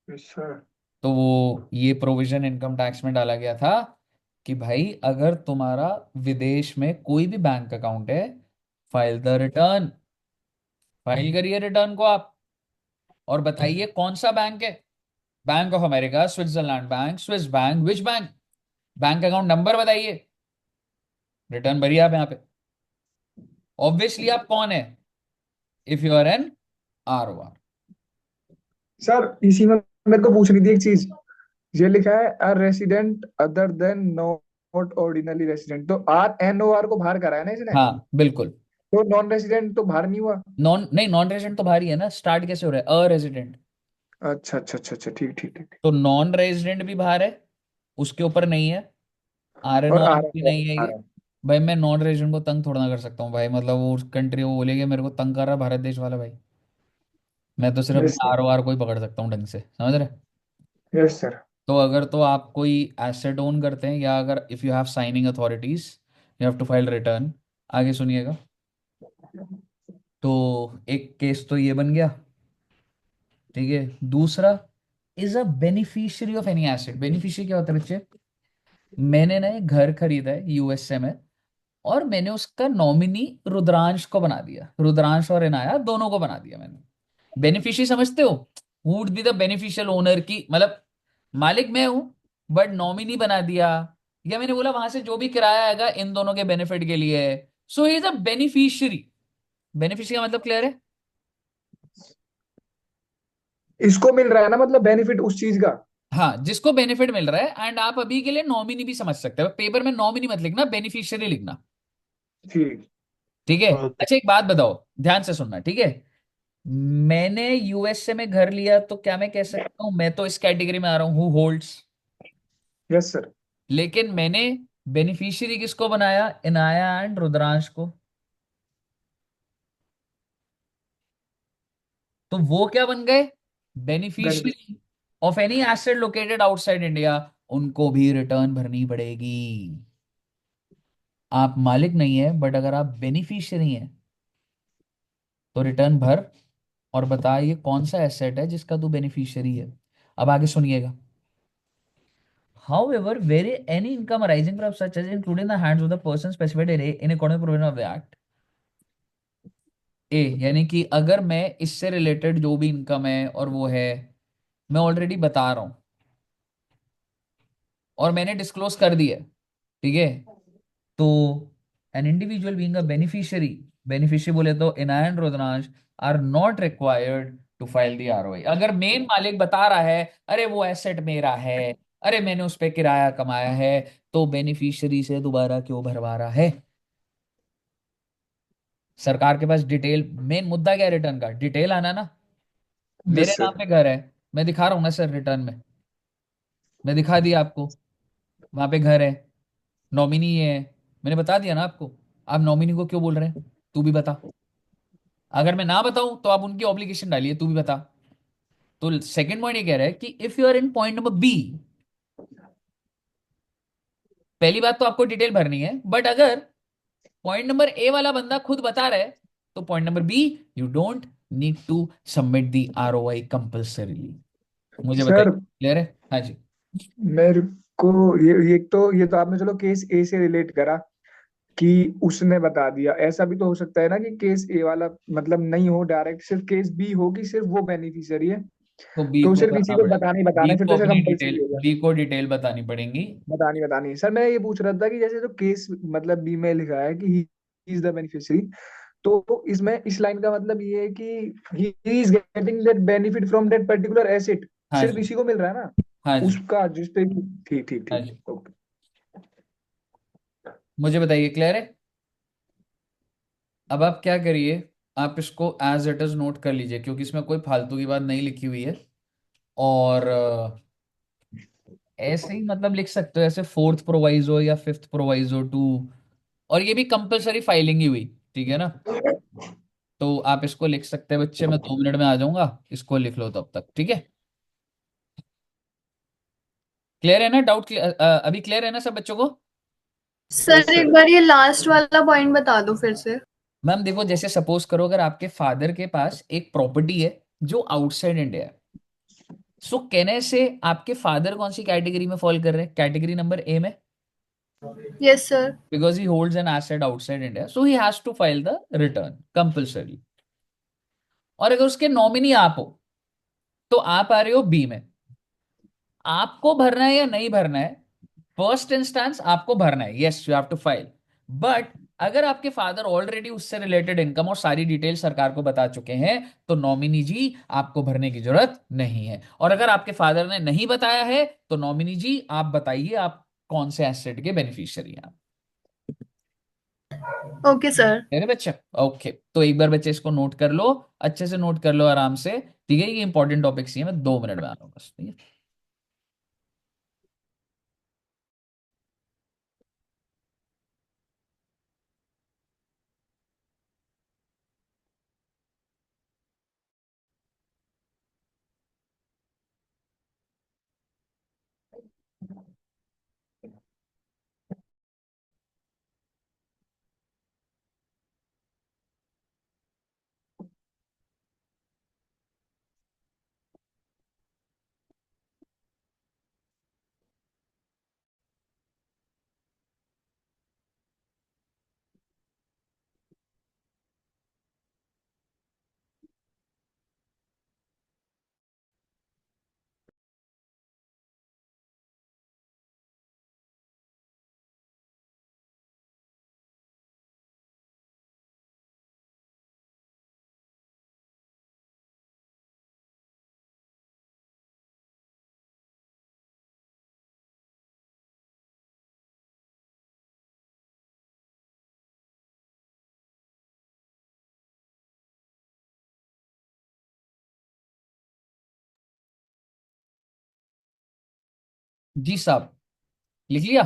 Yes sir. तो वो ये प्रोविजन इनकम टैक्स में डाला गया था कि भाई अगर तुम्हारा विदेश में कोई भी बैंक अकाउंट है, फाइल द रिटर्न, फाइल करिए रिटर्न को आप, और बताइए कौन सा बैंक है, bank of America, Switzerland bank, Swiss bank, which bank, bank account number बताइए, रिटर्न भरिए आप यहाँ पे। ऑब्वियसली आप कौन है, if you are an ROR. Sir इसी में मेरे को पूछनी थी एक चीज। ये लिखा है a resident other than not ordinary resident, तो RNOR को बाहर करा है ना इसने। हाँ बिल्कुल। तो नॉन रेसिडेंट तो बाहर नहीं हुआ। नॉन नहीं, नॉन रेजिडेंट तो भारी है ना, स्टार्ट कैसे हो रहा है, अ रेजिडेंट। अच्छा अच्छा अच्छा अच्छा, ठीक ठीक ठीक। तो नॉन रेजिडेंट भी बाहर है, उसके ऊपर नहीं है, आर एन और और आ भी रहा नहीं है आ ये, रहा भाई मैं नॉन रेजिडेंट को तंग थोड़ा ना कर सकता हूँ भाई, मतलब वो कंट्री वो बोलेगी मेरे को तंग कर रहा है भारत देश वाला भाई। मैं तो सिर्फ यस अपने सर। ROR को ही पकड़ सकता हूँ ढंग से, समझ रहे? Yes sir. तो अगर तो आप कोई एसेट ओन करते हैं, या अगर if you have signing authorities, you have to file return. आगे सुनिएगा। तो एक केस तो ये बन गया, ठीक है। दूसरा, is a beneficiary of any asset. Beneficiary क्या होता है बच्चे? मैंने ना एक घर खरीदा है USA में, और मैंने उसका नॉमिनी रुद्रांश को बना दिया, रुद्रांश और इनाया दोनों को बना दिया मैंने। बेनिफिशियरी समझते हो? Who would be the beneficial owner की, मतलब मालिक मैं हूं, बट नॉमिनी बना दिया। या मैंने बोला वहां से जो भी किराया आएगा इन दोनों के बेनिफिट के लिए है। So he is a beneficiary. Beneficiary का मतलब क्लियर है? इसको मिल रहा है ना मतलब बेनिफिट उस चीज का। हाँ, जिसको बेनिफिट मिल रहा है। एंड आप अभी के लिए नॉमिनी भी समझ सकते हो, पेपर में नॉमिनी मत लिखना, बेनिफिशियरी लिखना। ठीक। ठीक है। ओके। अच्छा एक बात बताओ, ध्यान से सुनना, ठीक है। मैंने USA में घर लिया, तो क्या मैं कह सकता हूं मैं तो इस कैटेगरी में आ रहा हूं, हु होल्ड्स। Yes sir. लेकिन मैंने बेनिफिशियरी किसको बनाया? इनाया एंड रुद्रांश को। तो वो क्या बन गए? Benefit. Beneficiary of any asset located outside India. उनको भी रिटर्न भरनी पड़ेगी। आप मालिक नहीं है, बट अगर आप बेनिफिशियरी हैं तो रिटर्न भर, और बता ये कौन सा एसेट है जिसका तू बेनिफिशियरी है। अब आगे सुनिएगा। However, where any income arising from such as including the hands of the person specified in accordance with provision of the act, यानी कि अगर मैं इससे रिलेटेड जो भी इनकम है और वो है, मैं ऑलरेडी बता रहा हूं और मैंने डिस्क्लोज कर दिया, ठीक है। तो an individual being a beneficiary, beneficiary बोले तो Inaya and Rudransh are not required to file the ROI। अगर मेन मालिक बता रहा है अरे वो एसेट मेरा है, अरे मैंने उस पे किराया कमाया है, तो बेनिफिशियरी से दोबारा क्यों भरवा रहा है? सरकार के पास डिटेल, मेन मुद्दा क्या है रिटर्न का? डिटेल आना ना। मेरे यस नाम सर। पे घर है, मैं दिखा रहा हूँ ना सर रिटर्न में, मैं दिखा दिया आपको। वहां पे घर है, नॉमिनी ये है, मैंने बता दिया ना आपको। आप नॉमिनी को क्यों बोल रहे हैं? तू भी बता। अगर मैं ना बताऊं तो आप उनकी ऑब्लिगेशन डालिए, तू भी बता। तो सेकंड पॉइंट ये कह रहा है कि if you are in point number B, पहली बात तो आपको डिटेल भरनी है, बट अगर पॉइंट नंबर A वाला बंदा खुद बता रहा है, तो point number B, you don't need to submit the ROI compulsorily. मुझे बताइए, सर क्लियर है? हाँ जी। मेरे को ये तो आपने चलो केस ए से रिलेट करा कि उसने बता दिया। ऐसा भी तो हो सकता है ना कि केस ए वाला मतलब नहीं हो, डायरेक्ट सिर्फ केस बी हो कि सिर्फ वो बेनिफिशियरी है, तो बी तो को सिर्फ इसी करना को पड़ेगा। बताने ही बताना बी है, फिर को तो इसे अपनी कंपलसरी डिटेल, हो गया। बी को डिटेल बतानी पड़ेगी। बतानी है। सर मैं ये पूछ रहा था कि जैसे जो केस मतलब बी में लिखा है कि ही इज द बेनिफिशियरी, तो इसमें इस लाइन का मतलब ये है कि he is getting that benefit from that particular asset, हाँ सिर्फ जी। इसी को मिल रहा है ना हाँ जी। उसका जिस पे। ठीक ठीक हाँ ठीक। जी। ओके। मुझे बताइए, क्लियर है? अब आप क्या करिए, आप इसको एज इट इज नोट कर लीजिए, क्योंकि इसमें कोई फालतू की बात नहीं लिखी हुई है। और ऐसे ही मतलब लिख सकते हो, ऐसे फोर्थ प्रोवाइजो या फिफ्थ प्रोवाइजो टू, और ये भी कंपलसरी फाइलिंग ही हुई, ठीक है ना? तो आप इसको लिख सकते हैं बच्चे, मैं 2 मिनट में आ जाऊंगा, इसको लिख लो तब तक, ठीक है? क्लियर है ना? डाउट अभी क्लियर है ना सब बच्चों को? यस सर एक सर। बार ये लास्ट वाला पॉइंट बता दो फिर से। मैम देखो, जैसे सपोज करो अगर आपके फादर के पास एक प्रॉपर्टी है जो आउटसाइड इंडिया है, सो कहने से आपके फादर कौन सी कैटेगरी में फॉल कर रहे हैं? कैटेगरी नंबर A में, yes sir. Because he holds an asset outside India, so he has to file the return compulsory. और अगर उसके नॉमिनी आप हो, तो आप आ रहे हो B में। आपको भरना है या नहीं भरना है? फर्स्ट इंस्टेंस आपको भरना है, yes you have to file. But अगर आपके फादर ऑलरेडी उससे रिलेटेड इनकम और सारी डिटेल सरकार को बता चुके हैं, तो नॉमिनी जी आपको भरने की जरूरत नहीं है। और अगर आपके फादर ने नहीं बताया है, तो नॉमिनी जी आप बताइए आप कौन से एसेट के बेनिफिशियरी हैं आप। Okay sir. मेरे बच्चे, ओके, तो एक बार बच्चे इसको नोट कर लो, अच्छे से नोट कर लो आराम से, ठीक है? ये इंपॉर्टेंट टॉपिक्स ही है, मैं 2 मिनट में आ रहा हूँ बस, ठीक है? जी साहब, लिख लिया।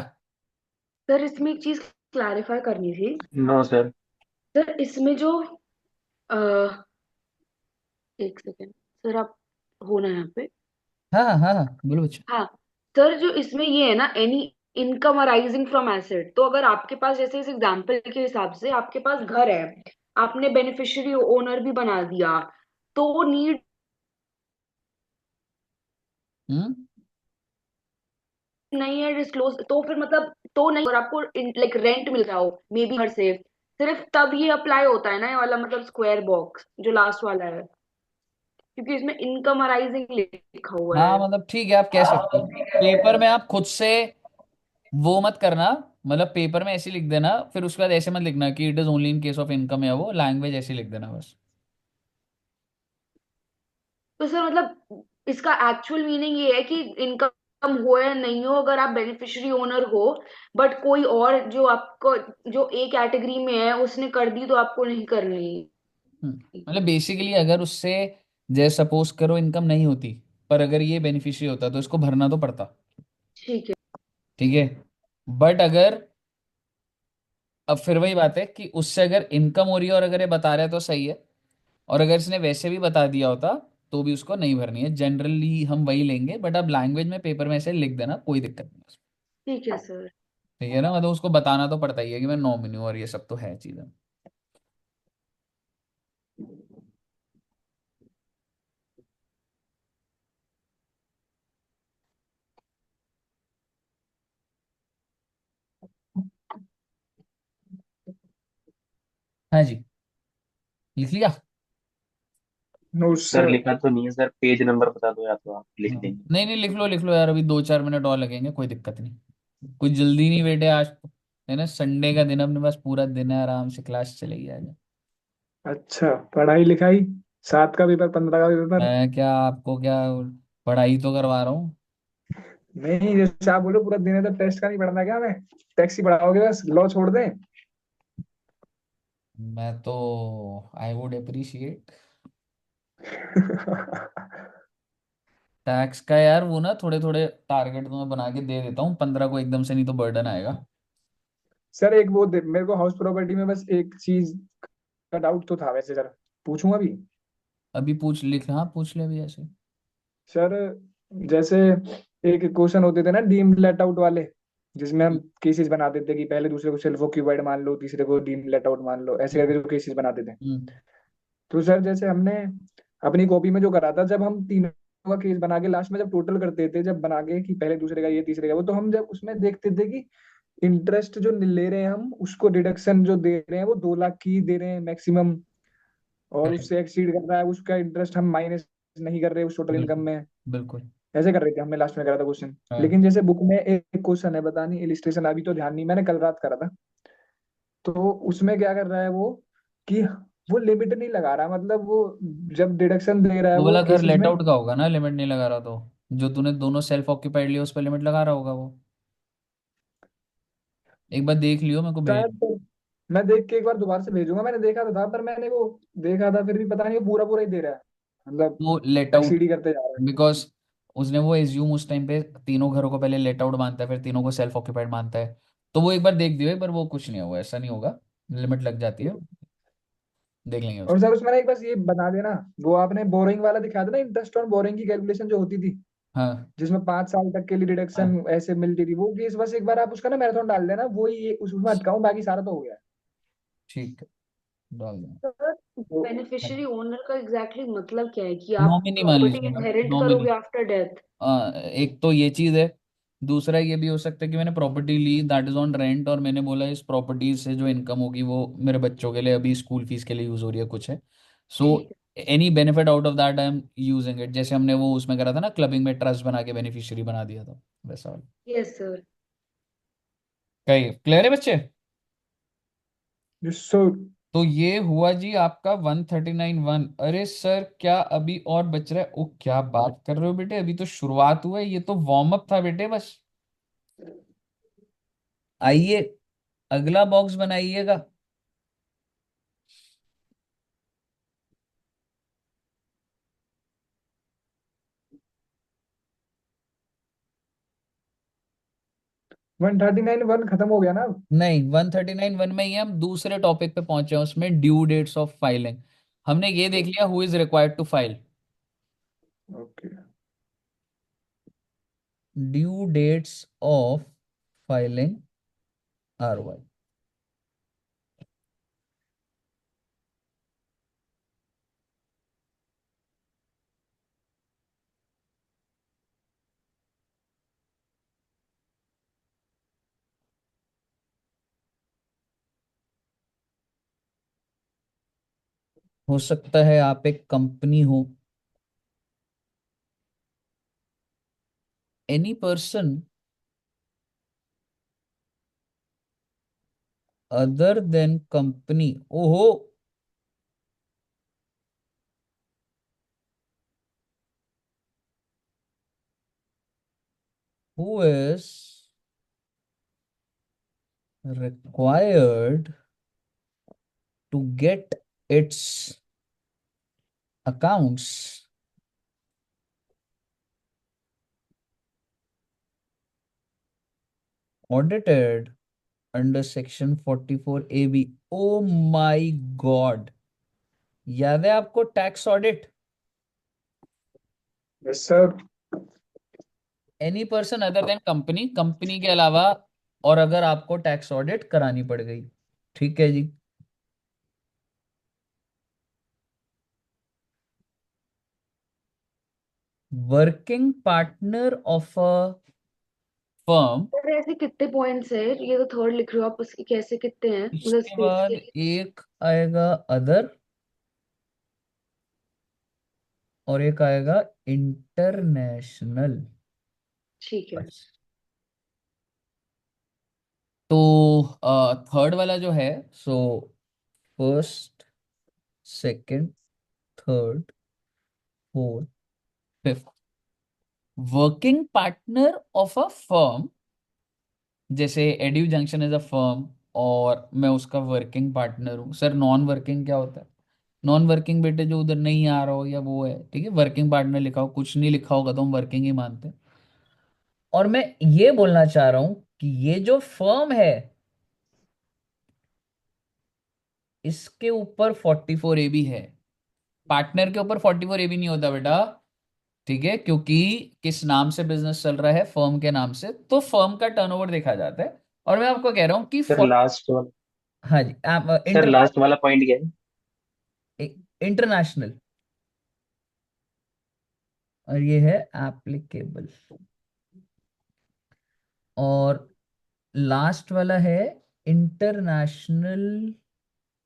सर इसमें एक चीज क्लैरिफाई करनी थी। No sir. सर इसमें जो आ, एक सेकेंड सर, आप हो ना यहाँ पे। हाँ हाँ हाँ हाँ, बोलो बच्चे। हाँ सर, जो इसमें ये है ना, any income arising from asset, तो अगर आपके पास, जैसे इस एग्जांपल के हिसाब से आपके पास घर है, आपने बेनिफिशियरी ओनर भी बना दिया, तो नीड हम्म। नहीं है डिस्क्लोज, तो फिर मतलब तो नहीं, और आपको लाइक रेंट मिल रहा हो मे बी घर से, सिर्फ तब ये अप्लाई होता है ना, ये वाला मतलब स्क्वायर बॉक्स जो लास्ट वाला है, क्योंकि इसमें इनकम अराइजिंग लिखा हुआ हाँ है। मतलब ठीक है, आप कह सकते हो। पेपर में आप खुद से वो मत करना, मतलब पेपर में ऐसे लिख देना, फिर उसके बाद ऐसे मत लिखना कि it is only in case of income, या वो लैंग्वेज ऐसे लिख देना बस। तो सर मतलब इसका एक्चुअल मीनिंग ये है कि इनकम हो या नहीं हो, अगर आप बेनिफिशियरी ओनर हो, बट कोई और जो आपको, जो ए कैटेगरी में है, उसने कर दी, तो आपको नहीं करनी। मतलब बेसिकली अगर उससे, जैसे सपोज करो इनकम नहीं होती, पर अगर ये बेनिफिशियरी होता तो इसको भरना तो पड़ता। ठीक है। ठीक है। बट अगर, अब फिर वही बात है कि उससे अगर इनकम हो रही है और अगर ये बता रहा है तो सही है, और अगर इसने वैसे भी बता दिया होता तो भी उसको नहीं भरनी है, जनरली हम वही लेंगे, बट अब लैंग्वेज में पेपर में ऐसे लिख देना, कोई दिक्कत नहीं है। ठीक है सर। ठीक है ना, मतलब उसको बताना तो पड़ता ही है कि मैं नॉमिनी हूँ, और ये सब तो है चीजें। हाँ जी, लिख लिया। No sir sir. लिखा तो नहीं है सर, पेज नंबर बता दो या तो आप लिख हाँ। देंगे। नहीं नहीं, लिख लो यार, अभी 2-4 मिनट और लगेंगे, कोई दिक्कत नहीं। कुछ जल्दी नहीं बेटे, आज तो है ना संडे का दिन, अपने पास पूरा दिन है, आराम से क्लास चलेगी आज। अच्छा, पढ़ाई लिखाई, 7 का पेपर, 15 का पेपर। मैं क्या आपको क्या पढ़ाई तो करवा रहा हूँ। नहीं, जैसे आप बोलो पूरा दिन है तो टेस्ट का नहीं पढ़ना क्या हमें? टैक्सी पढ़ाओगे बस, लॉ छोड़ दें? मैं तो आई वुड अप्रिशिएट। टैक्स का यार वो ना, थोड़े थोड़े टारगेट तो मैं बना के दे देता हूँ 15 को एकदम से, नहीं तो बर्डन आएगा। सर एक मेरे को हाउस प्रॉपर्टी में बस एक चीज का डाउट तो था वैसे सर, पूछूंगा भी? अभी पूछ, लिख, हाँ पूछ ले अभी ऐसे। सर जैसे एक क्वेश्चन होते थे ना डीम्ड लेट आउट वाले, जिसमें हम केसेस बनाते थे कि पहले दूसरे को सेल्फ ऑक्यूपाइड मान लो, तीसरे को डीम्ड लेट आउट मान लो, ऐसे करके जो केसेस बनाते थे। हम्म। तो सर जैसे हमने अपनी कॉपी में जो करा था, जब हम तीनों का केस बना के लास्ट में जब टोटल करते थे, जब बना के कि पहले दूसरे का ये तीसरे का वो, तो हम जब उसमें देखते थे कि इंटरेस्ट जो ले रहे हैं हम, उसको डिडक्शन जो दे रहे हैं वो 2 लाख की दे रहे हैं मैक्सिमम, और करेक्ट। उससे एक्सीड कर रहा है उसका इंटरेस्ट हम माइनस नहीं कर रहे उस टोटल इनकम बिल्कुल में। बिल्कुल। ऐसे कर रहे थे हमने लास्ट में करा था क्वेश्चन। हाँ। लेकिन जैसे बुक में एक क्वेश्चन है, पता नहीं इलिस्ट्रेशन अभी तो ध्यान नहीं, मैंने कल रात करा था, तो उसमें क्या कर रहा है वो कि वो लिमिट नहीं लगा रहा, मतलब वो जब डिडक्शन दे रहा है वो वो वाला घर केसेस लेट में। आउट का होगा ना, लिमिट नहीं लगा रहा तो, जो तूने दोनों सेल्फ ऑक्यूपाइड लिए उस पर लिमिट लगा रहा होगा वो। एक बार देख लियो, मेरे को भेज। शायद तो मैं देख के एक बार दोबारा से भेजूंगा, मैंने देखा तो था, पर मैंने वो देखा था फिर भी पता नहीं वो पूरा पूरा ही दे रहा है, मतलब वो लेट आउट, एक्सीड ही करते जा रहा है। बिकॉज उसने वो एज्यूम उस टाइम पे तीनों घरों को पहले लेट आउट मानता है, फिर तीनों को सेल्फ ऑक्यूपाइड मानता है। तो वो एक बार देख दियो, एक बार, वो कुछ नहीं होगा, ऐसा नहीं होगा, लिमिट लग जाती है, देख लेंगे और उसको। सर उसमें ना एक बस ये बता देना, वो आपने बोरिंग वाला दिखाया था ना, इंटरेस्ट ऑन बोरिंग की कैलकुलेशन जो होती थी, हाँ। जिसमें 5 साल तक के लिए हाँ डिडक्शन ऐसे मिलती थी, वो केस बस एक बार आप उसका ना मैराथन डाल देना, वो ही उसमें अटकाऊं, बाकी सारा तो हो गया है। ठीक है, डाल देना। सर तो बेनिफिशियरी ओनर का एग्जैक्टली मतलब क्या है, कि आप नॉमिनी मान प्रॉपर्टी लीजिए, इनहेरिट नॉमिनी। करोगे आफ्टर डेथ? एक तो ये चीज है, दूसरा ये भी हो सकता है कि मैंने प्रॉपर्टी ली, दैट इज ऑन रेंट, और मैंने बोला इस प्रॉपर्टी से जो इनकम होगी वो मेरे बच्चों के लिए अभी स्कूल फीस के लिए यूज हो रही है, कुछ है। सो ठीक any benefit out of that I am using it, जैसे हमने वो उसमें करा था ना, क्लबिंग में ट्रस्ट बना के बेनिफिशियरी बना दिया था, वैसा वाला। है। Yes sir. कही क्लियर है बच्चे? सो तो ये हुआ जी आपका 139 1। अरे सर क्या अभी और बच रहा है? ओ क्या बात कर रहे हो बेटे, अभी तो शुरुआत हुआ है, ये तो वार्म अप था बेटे बस। आइए, अगला बॉक्स बनाइएगा। 139(1) खत्म हो गया ना अब? नहीं, 139(1) में ही हम दूसरे टॉपिक पे पहुंचे हैं, उसमें ड्यू डेट्स ऑफ फाइलिंग। हमने ये देख लिया who is required to file. Okay. Due dates of filing are why. हो सकता है आप एक कंपनी हो, any person other than company. ओहो, who is required to get its accounts audited under section 44 AB। Oh my God, याद है आपको tax audit? Yes sir. Any person other than company, company के अलावा, और अगर आपको टैक्स ऑडिट करानी पड़ गई। ठीक है जी। Working partner of a firm. Sir ऐसे कितने पॉइंट्स है? ये तो थर्ड लिख रहे हो आप, उसके कैसे कितने हैं मतलब उसके स्पेस बाद के लिए? एक आएगा अदर, और एक आएगा इंटरनेशनल। ठीक है। बस। तो थर्ड वाला जो है, so first, second, third, fourth, fifth. Working partner of a firm, जैसे Edu Junction is a firm और मैं उसका वर्किंग पार्टनर हूँ। सर नॉन वर्किंग क्या होता है? नॉन वर्किंग बेटे जो उधर नहीं आ रहा हो या वो है, ठीक है। वर्किंग पार्टनर लिखा हो, कुछ नहीं लिखा होगा तो हम वर्किंग ही मानते हैं। और मैं ये बोलना चाह रहा हूं कि ये जो फर्म है, इसके ऊपर 44 AB है। पार्टनर के ऊपर 44 AB नहीं होता बेटा, ठीक है, क्योंकि किस नाम से बिजनेस चल रहा है, फर्म के नाम से, तो फर्म का टर्नओवर देखा जाता है। और मैं आपको कह रहा हूं कि सर लास्ट वाला, हाँ जी, आप सर लास्ट वाला पॉइंट क्या है? इंटरनेशनल, और ये है एप्लीकेबल। और लास्ट वाला है इंटरनेशनल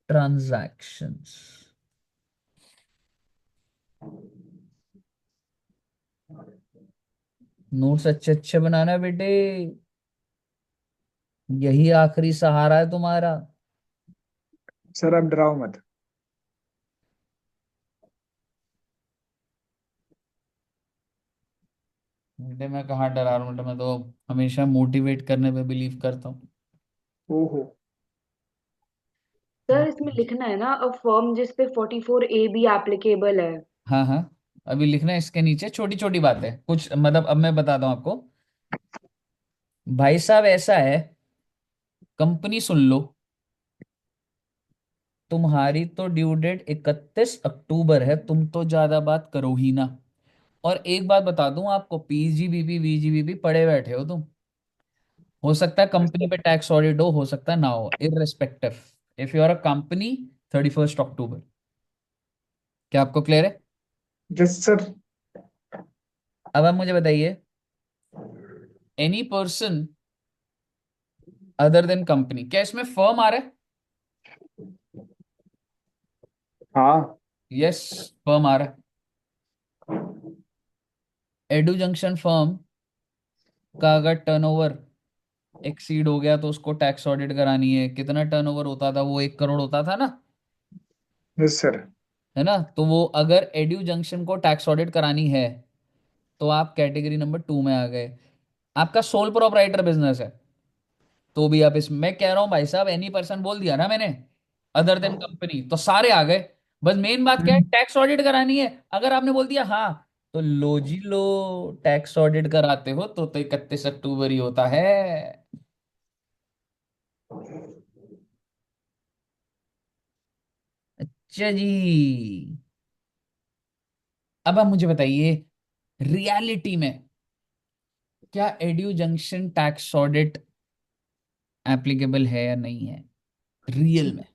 ट्रांजैक्शंस। नोट्स अच्छे अच्छे बनाना बेटे, यही आखिरी सहारा है तुम्हारा। सर अब डराओ मत। बेटे मैं कहाँ डरा रहा हूँ बेटे, मैं तो हमेशा मोटिवेट करने पे बिलीव करता हूँ। ओहो। सर इसमें लिखना है ना, अ फर्म जिस पे 44A भी एप्लीकेबल है। हाँ हाँ, अभी लिखना है इसके नीचे छोटी छोटी बातें कुछ, मतलब अब मैं बताता हूँ आपको। भाई साहब ऐसा है, कंपनी सुन लो, तुम्हारी तो ड्यू डेट 31 अक्टूबर है, तुम तो ज्यादा बात करो ही ना। और एक बात बता दूं आपको, पीजीबीपी वीजीबीपी पढ़े बैठे हो तुम। हो सकता है यस कंपनी सर। पे टैक्स ऑडिट हो सकता है ना हो, irrespective, if you are a company 31 October. क्या आपको क्लियर है? Yes sir. अब आप मुझे बताइए, any person other than company, क्या इसमें फर्म आ रहा है? हाँ। यस, फर्म आ रहा है। एडू जंक्शन फर्म का अगर टर्नओवर एक्सीड हो गया तो उसको टैक्स ऑडिट करानी है। कितना टर्नओवर होता था वो? 1 करोड़ होता था ना, यस सर। है ना? तो वो अगर एड्यू जंक्शन को टैक्स ऑडिट करानी है तो आप कैटेगरी नंबर 2 में आ गए। आपका सोल प्रोप्राइटर बिजनेस है तो भी आप इसमें, मैं कह रहा हूं भाई साहब, एनी पर्सन बोल दिया ना मैंने, अदर देन कंपनी, तो सारे आ गए। बस मेन बात क्या है, हम्म। टैक्स ऑडिट करानी है। अगर आपने बोल दिया हाँ, तो लो जी लो, टैक्स ऑडिट कराते हो तो 31 अक्टूबर ही होता है। अच्छा जी, अब आप मुझे बताइए, रियलिटी में क्या edu junction tax audit applicable है या नहीं है रियल में?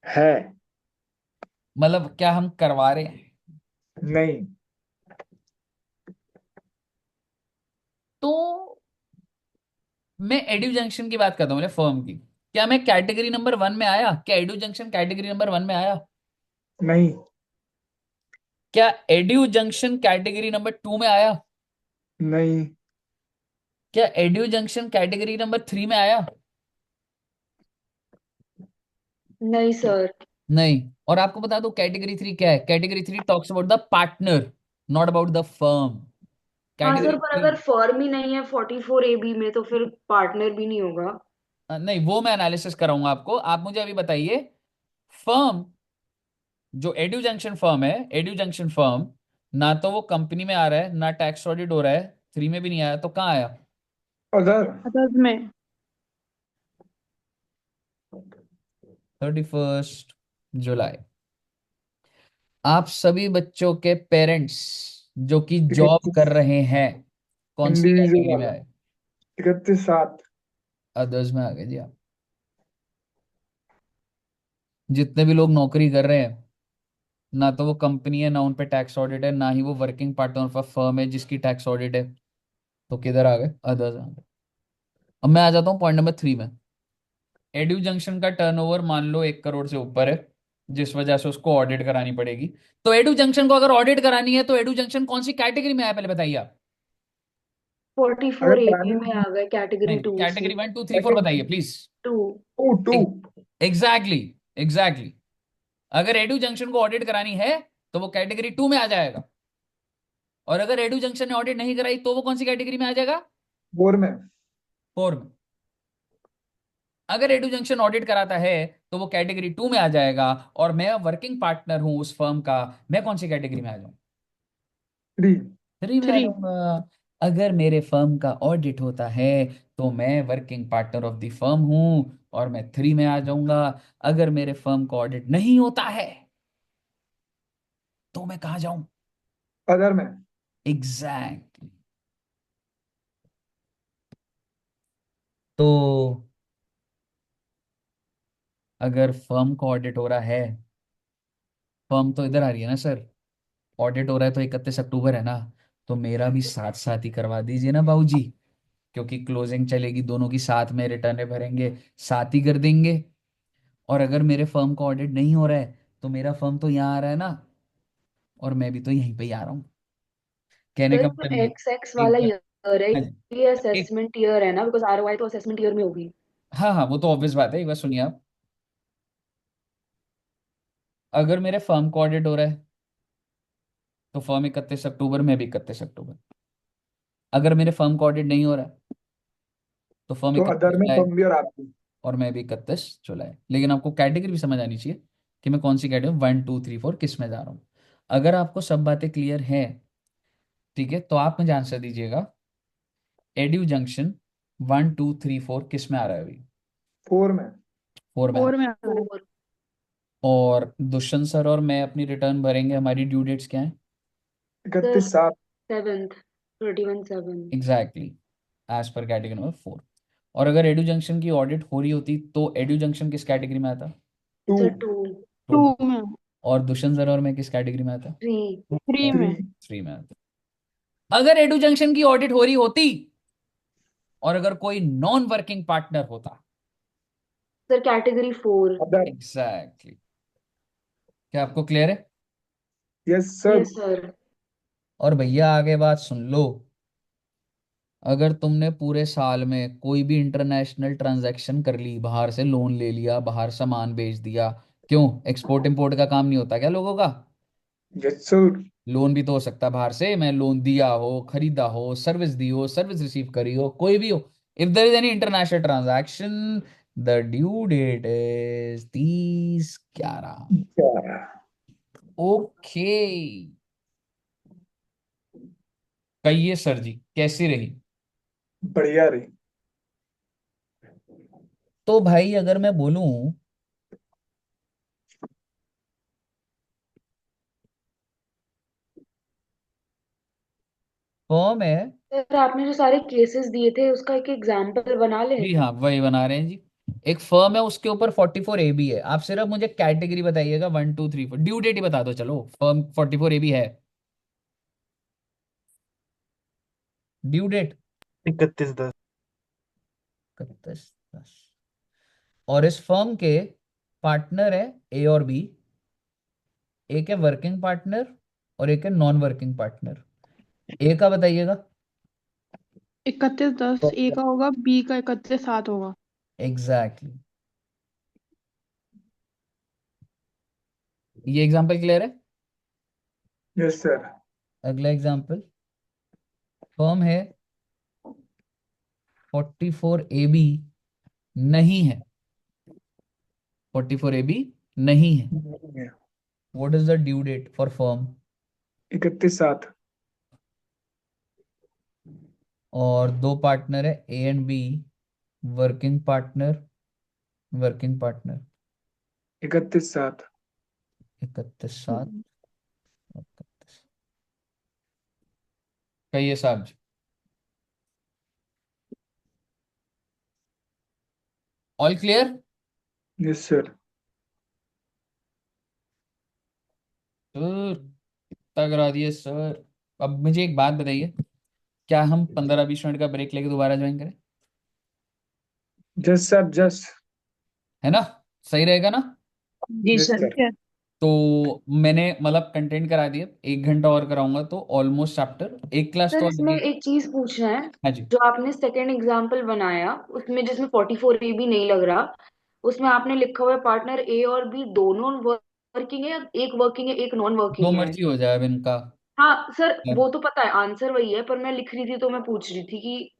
है। मतलब क्या हम करवा रहे हैं? नहीं। तो मैं एड्यू जंक्शन की बात करता हूँ फर्म की। क्या मैं कैटेगरी नंबर 1 में आया? क्या एड्यू जंक्शन कैटेगरी नंबर 1 में आया? नहीं। क्या एड्यू जंक्शन कैटेगरी नंबर 2 में आया? नहीं। क्या एड्यू जंक्शन कैटेगरी नंबर 3 में आया? नहीं सर। नहीं। और आपको बता दो कैटेगरी 3 क्या है? Category 3 talks about the partner, not about the firm. हाँ कैटेगरी सर, पर 3, अगर फर्म ही नहीं है 44 AB में तो फिर पार्टनर भी नहीं होगा। नहीं वो मैं एनालिसिस कराऊंगा आपको। आप मुझे अभी बताइए, फर्म जो एड्यू जंक्शन फर्म है, एड्यू जंक्शन फर्म ना तो वो कंपनी में आ रहा है, ना टैक्स ऑडिट हो रहा है, 3 में भी नहीं आया, तो कहाँ आया? अदर। अदर्स में। 31 जुलाई। आप सभी बच्चों के पेरेंट्स जो कि जॉब कर 31। रहे हैं कौन सी इंडिविजुअल कैटेगरी में वाला। आए? 31/7। अदर्स में आ गए जी आप। जितने भी लोग नौकरी कर रहे हैं, ना तो वो कंपनी है, ना उन पे टैक्स ऑडिट है, ना ही वो working partner of a firm है जिसकी टैक्स ऑडिट है, तो किधर आ गए? अदर्स आ गए। अब मैं आ जाता हूँ पॉइंट नंबर 3 में। एड्यू जंक्शन का टर्नओवर मान लो 1 करोड़ से ऊपर है, जिस वजह से उसको ऑडिट करानी पड़ेगी। तो एड्यू जंक्शन को अगर ऑडिट करानी है तो एड्यू जंक्शन कौन सी कैटेगरी में आया पहले बताइए आप? फोर्टी अगर फोर ए करानी बी में आ गए, कैटेगरी नहीं, टू सी। कैटेगरी 1 2 3 4 बताइए please. Two. Two two. Exactly, exactly. अगर एड्यू जंक्शन को ऑडिट करानी है तो वो कैटेगरी 2 में आ जाएगा, और अगर एड्यू जंक्शन ने ऑडिट नहीं कराई तो वो कौन सी कैटेगरी में आ जाएगा? फोर में। 4 में। अगर एडू जंक्शन ऑडिट कराता है तो वो कैटेगरी 2 में आ जाएगा, और मैं वर्किंग पार्टनर हूं उस फर्म का, मैं कौन सी कैटेगरी में आ जाऊं? थ्री। 3 में आ जाऊंगा। अगर मेरे फर्म का ऑडिट होता है तो मैं working partner of the firm हूं, और मैं 3 में आ जाऊंगा। अगर मेरे फर्म का ऑडिट नहीं होता है तो मैं कहा जाऊं? अदर में। एग्जैक्टली। तो अगर फर्म का ऑडिट हो रहा है, फर्म तो इधर आ रही है ना सर, ऑडिट हो रहा है तो 31 अक्टूबर है ना, तो मेरा भी साथ साथ ही करवा दीजिए ना बाबूजी, क्योंकि क्लोजिंग चलेगी, दोनों की साथ में रिटर्न भरेंगे, साथ ही कर देंगे। और अगर मेरे फर्म का ऑडिट नहीं हो रहा है तो मेरा फर्म तो यहाँ आ रहा है ना, और मैं भी तो यहीं पे ही आ रहा हूँ। कहने सर का जो मतलब ये। एक्स एक्स एक वाला बार, ईयर है, हाँ जी, ये एक, असेसमेंट ईयर है ना, बिकॉज ROI तो असेसमेंट ईयर में होगी। हाँ हाँ वो तो ऑब्वियस बात है, एक बार सुनिए आप। अगर मेरे फर्म का ऑडिट हो रहा है तो फर्म 31 अक्टूबर, में भी 31 अक्टूबर। अगर मेरे फर्म का ऑडिट नहीं हो रहा है तो फर्म तो इकतीस अदर में जुलाई तुम भी और आप भी। और मैं भी 31 जुलाई। लेकिन आपको कैटेगरी भी समझ आनी चाहिए कि मैं कौन सी कैटेगरी 1 2 3 4 किस में जा रहा हूँ। अगर आपको सब बातें क्लियर है, ठीक है, तो आप मुझे आंसर दीजिएगा। एड्यू जंक्शन 1 2 3 4 किस में आ रहा है अभी? फोर में। 4 में आ रहा फोर में आ रहा है। फोर। है। और दुष्यंत सर और मैं अपनी रिटर्न भरेंगे, हमारी ड्यू डेट्स क्या है? Sir 31/7। 7th, 31/7। Exactly, as per category number 4। और अगर एड्यू जंक्शन की ऑडिट हो रही होती तो एड्यू जंक्शन किस कैटेगरी में आता? Two. Sir two. Two two में। में। और दुष्यंत सर और मैं किस कैटेगरी में आता? थ्री। Three three. में। 3 में आता। अगर एडू जंक्शन की ऑडिट हो रही होती और अगर कोई नॉन वर्किंग पार्टनर होता। Sir category 4। अदर। एग्जैक्टली। क्या आपको क्लियर है? Yes sir. Yes sir. और भैया आगे बात सुन लो। अगर तुमने पूरे साल में कोई भी इंटरनेशनल ट्रांजैक्शन कर ली, बाहर से लोन ले लिया, बाहर सामान बेच दिया, क्यों एक्सपोर्ट इंपोर्ट का काम नहीं होता क्या लोगों का? Yes sir. लोन भी तो हो सकता है बाहर से, मैं लोन दिया हो, खरीदा हो, सर्विस दी हो, सर्विस रिसीव करी हो, कोई भी हो। If there is any international transaction, the due date is 30/11। Okay, कहिए सर जी कैसी रही? बढ़िया रही। तो भाई अगर मैं बोलूं फर्म है, सर आपने जो सारे केसेस दिए थे उसका एक एग्जांपल बना ले। जी हाँ वही बना रहे हैं जी। एक फर्म है, उसके ऊपर 44 AB है। आप सिर्फ मुझे कैटेगरी बताइएगा, 1 2 3 4, ड्यू डेट ही बता दो। चलो फर्म 44 AB है, ड्यू डेट 31/10। 31/10। और इस फर्म के पार्टनर है ए और बी। एक है वर्किंग पार्टनर और एक है नॉन वर्किंग पार्टनर। ए का बताइएगा। 31/10 ए का होगा, बी का 31/7 होगा। Exactly exactly. ये एग्जांपल क्लियर है। Yes sir. अगला एग्जांपल, फर्म है 44 AB नहीं है, 44 AB नहीं है। What is the due date for firm? 31/7। और दो पार्टनर है A and B, working partner, working partner. 31/7। 31/7। कहिए साहब जी, all clear? Yes sir. Sir इतना करा दिए सर। अब मुझे एक बात बताइए, क्या हम 15 20 मिनट का ब्रेक लेके दोबारा ज्वाइन करें? Just sir just. है ना, सही रहेगा ना? जी यस सर। सर। तो मैंने मतलब कंटेंट करा दिया, 1 घंटा और कराऊंगा तो ऑलमोस्ट चैप्टर एक क्लास सर तो इसमें ऑलरेडी। एक चीज पूछना है। हाँ जी। जो आपने सेकंड एग्जांपल बनाया उसमें जिसमें 44 AB नहीं लग रहा, उसमें आपने लिखा हुआ है पार्टनर ए और बी दोनों वर्किंग है या एक वर्किंग है एक नॉन दो वर्किंग है। मर्जी हो जाए अब इनका। हाँ सर अब वो तो पता है, आंसर वही है, पर मैं लिख रही थी तो मैं पूछ रही थी कि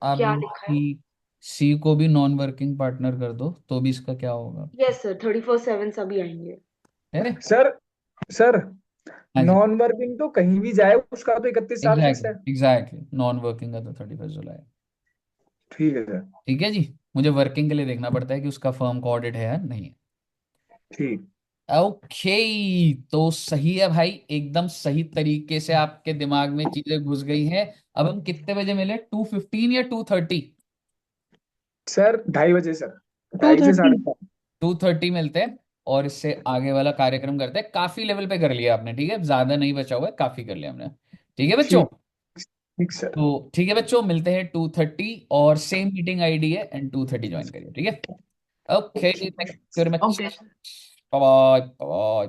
आप क्या लिखा है। सी, सी को भी नॉन वर्किंग पार्टनर कर दो तो भी इसका क्या होगा? यस सर 31/7 सभी आएंगे। है। सर सर हाँ जी। नॉन वर्किंग तो कहीं भी जाए उसका तो 31/7 फिक्स है। एग्जैक्टली एग्जैक्टली, नॉन वर्किंग का तो 31 जुलाई। ठीक है सर। ठीक है जी। मुझे वर्किंग के लिए देखना पड़ता है कि उसका फर्म का ऑडिट है या नहीं है। ठीक। ओके, तो सही है भाई, एकदम सही तरीके से आपके दिमाग में चीजें घुस गई हैं। अब हम कितने बजे मिले, 2:15 या 2:30? Sir 2:30 sir. टू 2:30 से थर्टी 7:30। 2:30 मिलते हैं और इससे आगे वाला कार्यक्रम करते हैं। काफी लेवल पे कर लिया आपने, ठीक है, ज्यादा नहीं बचा हुआ है, काफी कर लिया हमने। ठीक है बच्चों। ठीक। ठीक सर। तो ठीक है बच्चों, मिलते हैं 2:30 और सेम मीटिंग आईडी है एंड 2:30 ज्वाइन करिए, ठीक है। Okay, thank you very much. Okay. Bye bye.